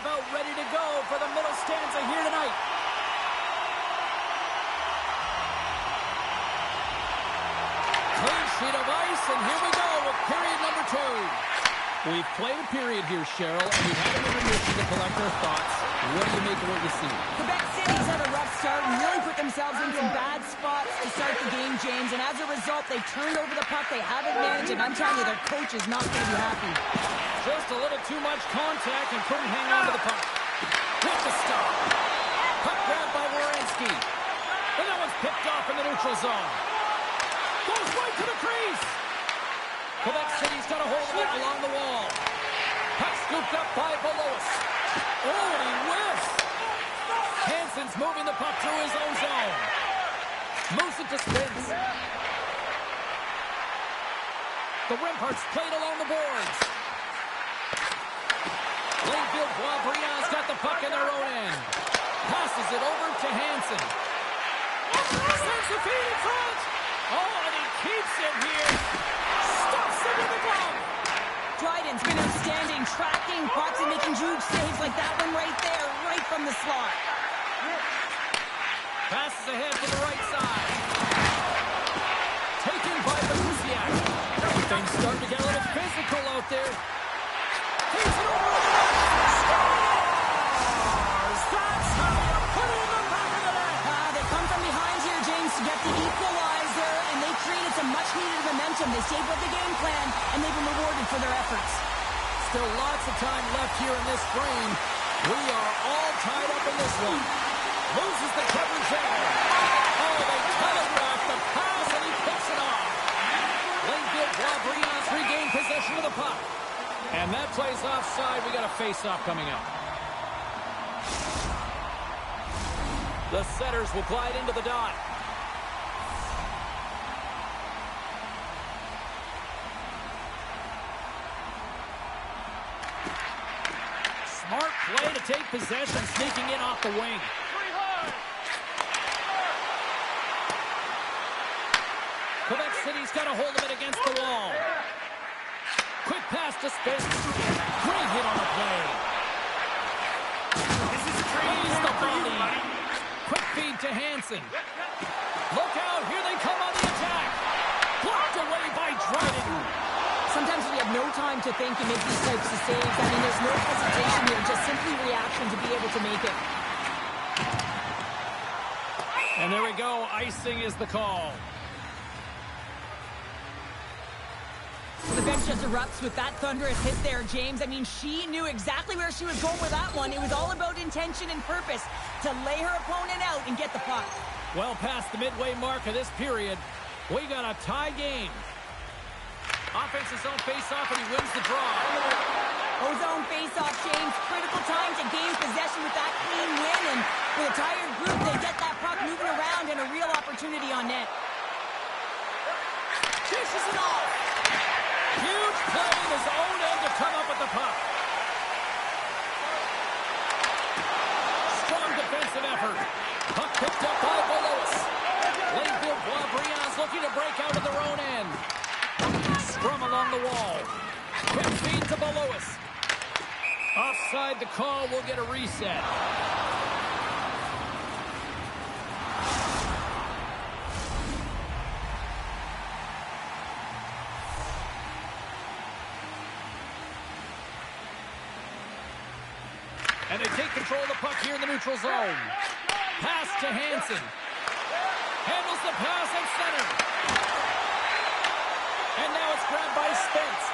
about ready to go for the middle stanza here tonight. Clean sheet of ice, and here we go with period number 2. We've played a period here, Cheryl, and we've had an intermission to collect our thoughts. What do you make of what you see? Quebec City's had a rough start and really put themselves in some bad spots to start the game, James, and as a result, they turned over the puck. They haven't managed, and I'm telling you, their coach is not going to be happy. Just a little too much contact and couldn't hang on to the puck. With the stop. Puck grabbed by Werenski. And that one's picked off in the neutral zone. Goes right to the crease. Quebec City's got a hold of it along the wall. Puck scooped up by Belois. Oh, and he whiffs. Hansen's moving the puck through his own zone. Moves it to Spence. The Remparts played along the boards. Plainfield Boisbriand's got the puck in their own end. Passes it over to Hansen. Sends the feed in front. Oh, and he keeps it here. Stuffs it in the glove. Dryden's been outstanding, tracking pucks and making huge saves like that one right there, right from the slot. Passes ahead to the right side. Taken by Bakusiak. Things starting to get a little physical out there. Takes it over. Scores! That's how you put it in the back of the net. They come from behind here, James, to get the equalizer, and they created some much-needed momentum. They stayed with the game plan, and they've been rewarded for their efforts. Still lots of time left here in this frame. We are all tied up in this one. Loses the coverage there. Oh, they telegraph the pass, and he picks it off. Plainfield Boisbriand's regained possession of the puck. And that plays offside. We got a face-off coming up. The setters will glide into the dot. Smart play to take possession, sneaking in off the wing. Quebec City's got a hold of it against the wall. Quick pass to Spence. Great hit on the play. This is a training Raise the for you, body. buddy. Quick feed to Hansen. Look out, here they come on the attack. Blocked away by Dryden. Sometimes we have no time to think and make these types of saves. I mean, there's no hesitation here, just simply reaction to be able to make it. And there we go, icing is the call. The bench just erupts with that thunderous hit there, James. I mean, she knew exactly where she was going with that one. It was all about intention and purpose to lay her opponent out and get the puck. Well past the midway mark of this period, we got a tie game. Offensive zone face-off, and he wins the draw. Ozone face-off, James. Critical time to gain possession with that clean win. And with a tired group, they get that puck moving around and a real opportunity on net. Dishes it off. Huge play in his own end to come up with the puck. Strong defensive effort. Puck picked up by Belois. Plainfield Boisbriand's looking to break out of their own end. Scrum along the wall. Quick feed to Belois. Offside the call. We'll get a reset. And they take control of the puck here in the neutral zone. Pass to Hansen. Handles the pass at center. And now it's grabbed by Spence.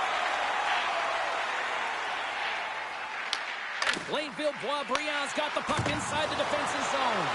Plainfield Boisbriand's got the puck inside the defensive zone.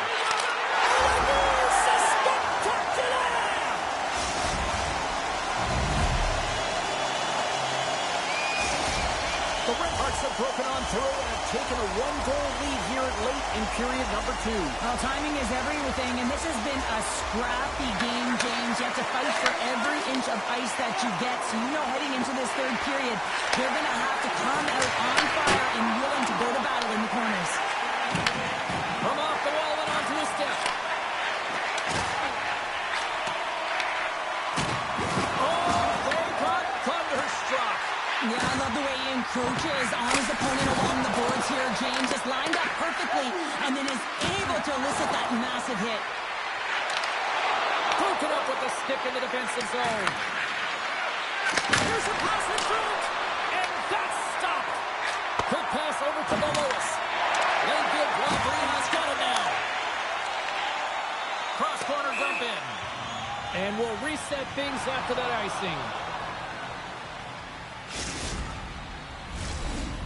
The Remparts have broken on through and have taken a one-goal lead here late in period number 2. Well, timing is everything, and this has been a scrappy game, James. You have to fight for every inch of ice that you get. So you know heading into this third period, they're going to have to come out on fire and willing to go to battle in the corners. From off the wall and onto his stick. Oh, they got thunderstruck. Yeah, I love the way he encroaches on his opponent along the boards here, James. perfectly and then is able to elicit that massive hit. Broken up with the stick in the defensive zone. Here's a pass in front, and that's stopped. Quick pass over to Lois. Lane field, has got it now. Cross corner dump in. And we'll reset things after that icing.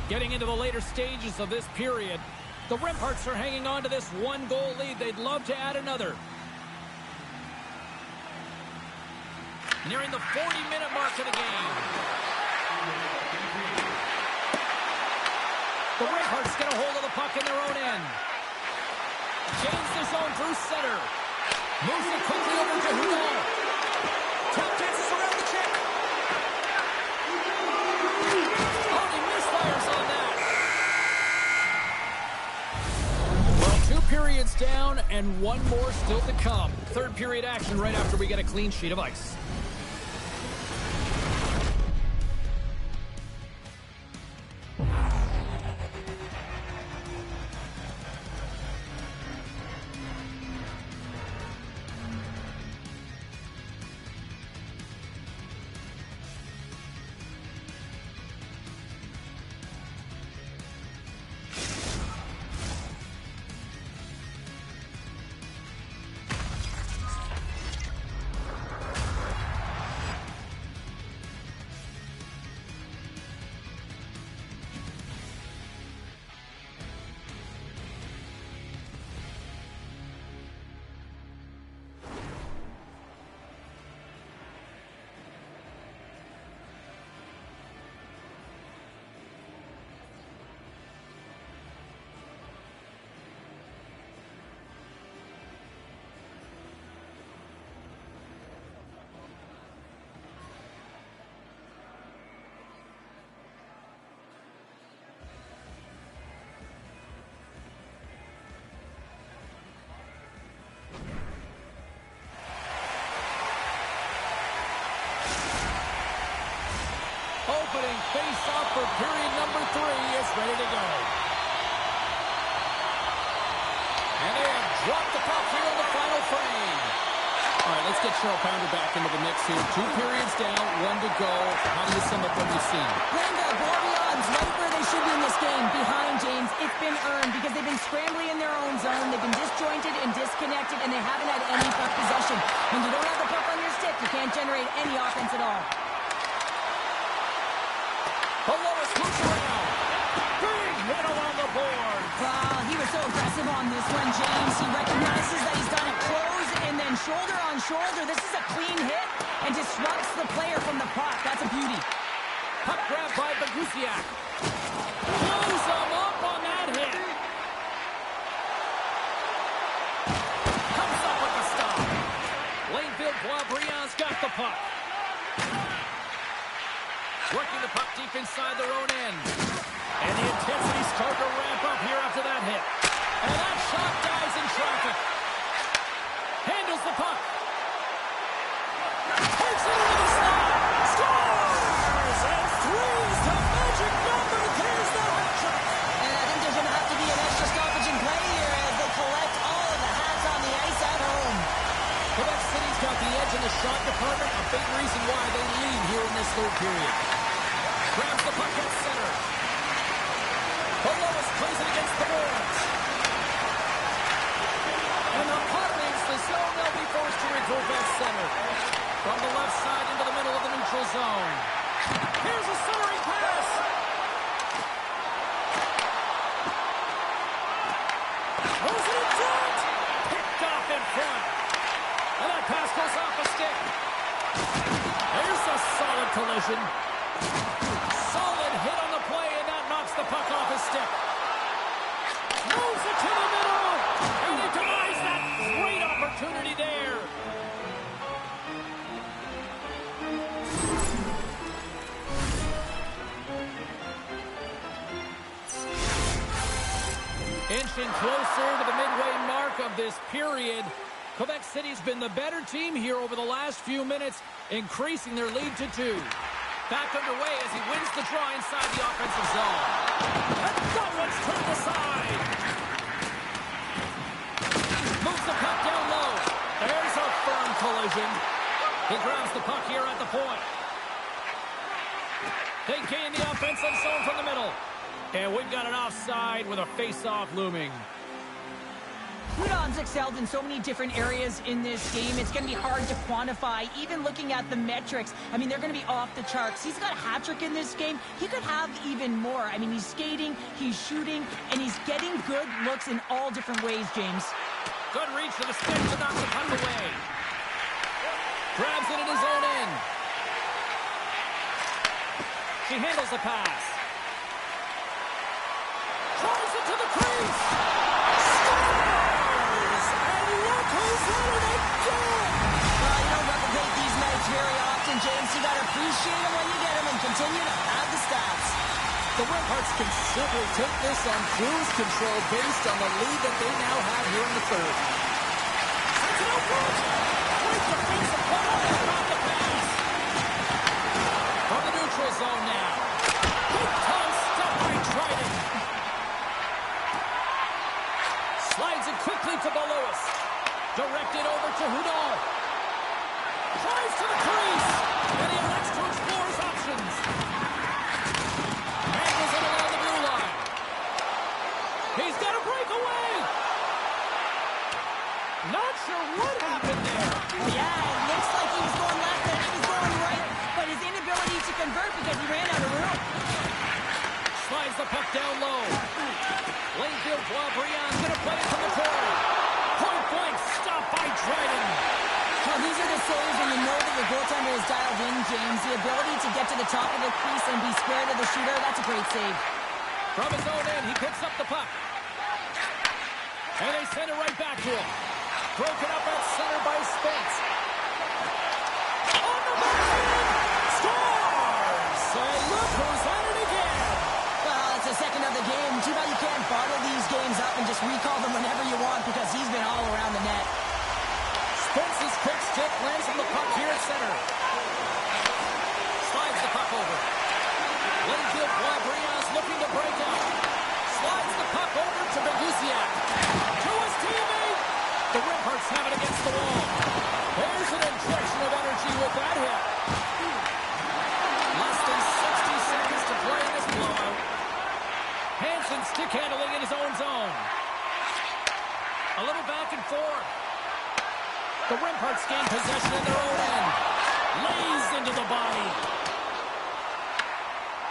Getting into the later stages of this period, the Remparts are hanging on to this one-goal lead. They'd love to add another. Nearing the 40-minute mark of the game. The Remparts get a hold of the puck in their own end. Gains the zone through center. Moves it quickly over to Hudon. Tap dances around the check. Oh, he misfires on that. Well, 2 periods down and 1 more still to come. Third period action right after we get a clean sheet of ice. Opening face-off for period number 3 is ready to go. And they have dropped the puck here in the final frame. All right, let's get Cheryl Pounder back into the mix here. 2 periods down, 1 to go. How do you sum up what you've seen? Linda, Glorion's right where they should be in this game. Behind James, it's been earned because they've been scrambling in their own zone. They've been disjointed and disconnected, and they haven't had any puck possession. When you don't have the puck on your stick, you can't generate any offense at all. Lois moves around. Big hit along the board. Wow, he was so aggressive on this one, James. He recognizes that he's done it close and then shoulder on shoulder. This is a clean hit and disrupts the player from the puck. That's a beauty. Puck grab by Bagusiak. Blows him up on that hit. Comes up with the stop. Lanefield, Boisbriand's got the puck. Working the puck deep inside their own end. And the intensity starting to ramp up here after that hit. And that shot dies in traffic. Handles the puck. Takes it into the slot. Scores! And 3's the magic number. There's the hat trick. And I think there's going to have to be an extra stoppage in play here as they collect all of the hats on the ice at home. Quebec City's got the edge in the shot department. A big reason why they lead here in this third period. Grabs the puck at center. Lois plays it against the boards. And the puck leaves the zone. They'll be forced to regroup at center. From the left side into the middle of the neutral zone. Here's a centering pass. Throws it in front. Picked off in front. And that pass goes off a stick. There's a solid collision. Solid hit on the play, and that knocks the puck off his stick. Moves it to the middle, and he denies that great opportunity there. Inching closer to the midway mark of this period. Quebec City's been the better team here over the last few minutes, increasing their lead to 2. Back underway as he wins the draw inside the offensive zone. And that one's turned aside. collision. He grabs the puck here at the point. They gain the offensive zone from the middle. And we've got an offside with a face-off looming. Hudon's excelled in so many different areas in this game. It's going to be hard to quantify, even looking at the metrics. I mean, they're going to be off the charts. He's got a hat trick in this game. He could have even more. I mean, he's skating, he's shooting, and he's getting good looks in all different ways, James. Good reach to the stick to knock the puck away. Grabs it in his own end. She handles the pass. Tries it to the crease. Very often, James, you got to appreciate them when you get them and continue to add the stats. The Remparts can simply take this on cruise control based on the lead that they now have here in the third. Sends it out front. Great defensive play on the pass. From the neutral zone now. Big time step by Dryden. Slides it quickly to Belois. Directed over to Hudon. Tries to the crease, and he elects to explore his options. Angles it along the blue line. He's got a breakaway. Not sure what happened there. Yeah, it looks like he was going left and he was going right, but his inability to convert because he ran out of room. Slides the puck down low. Lanefield Boisbriand's going to play it from the corner. Point blank, stopped by Dryden. Well, these are the saves when you know that your goaltender is dialed in, James. The ability to get to the top of the crease and be square to the shooter, that's a great save. From his own end, he picks up the puck. And they send it right back to him. Broken up at center by Spence. On the back! Scores! And look who's at it again! Well, it's the second of the game. Too bad you can't bottle these games up and just recall them whenever you want because he's been all around the net. Spence's quick stick lands on the puck here at center. Slides the puck over. Lanefield Boisbriand's looking to break out. Slides the puck over to Begusiak. To his teammate. The Remparts have it against the wall. There's an injection of energy with that hit. Less than 60 seconds to play in this blowout. Hansen stick handling in his own zone. A little back and forth. The Remparts gain possession in their own end. Lays into the body.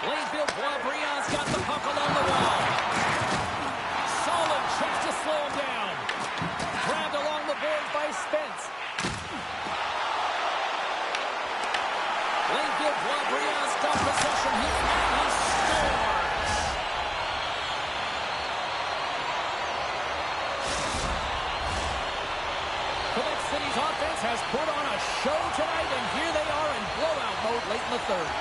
Lanefield Boisbriand's got the puck along the wall. Solid checks to slow him down. Grabbed along the boards by Spence. Lanefield Boisbriand's got possession here, and he scores. Quebec City's offense has put on a show tonight, and here they are in blowout mode late in the third.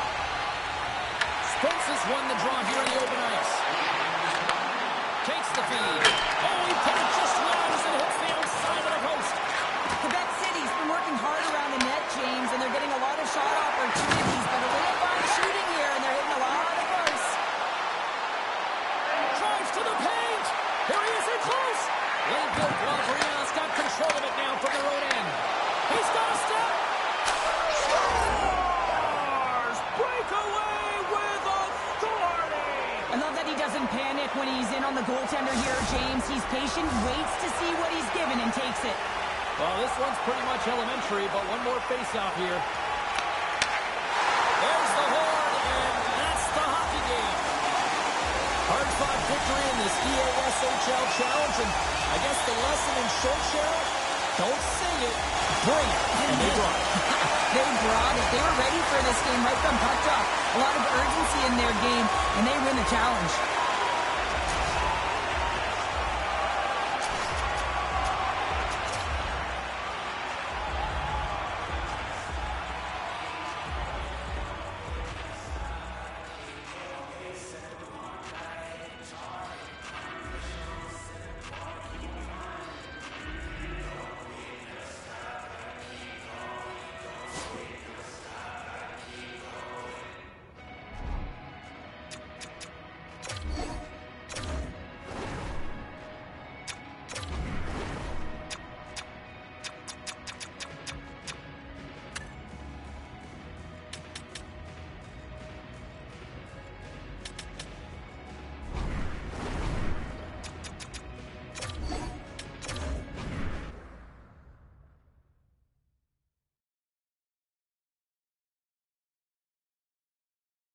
Spence has won the draw here in the open ice. Takes the feed. Oh, he put it just wide as it hits the outside of the post. Quebec City's been working hard around the net, James, and they're getting a lot of shot opportunities, but a little fine shooting here, and they're hitting a lot of goals. Drives to the paint. Here he is in close. Lanefield Boisbriand's got control of it now from their own end. He's got a step. Scores! Breakaway with authority. I love that he doesn't panic when he's in on the goaltender here, James. He's patient, waits to see what he's given, and takes it. Well, this one's pretty much elementary, but one more face-off here. There's the horn, and that's the hockey game. Hard-fought victory in this EASHL challenge, and I guess the lesson in short shell, don't sing it, bring it. And they brought it. They brought it. They were ready for this game right from puck drop. A lot of urgency in their game, and they win the challenge.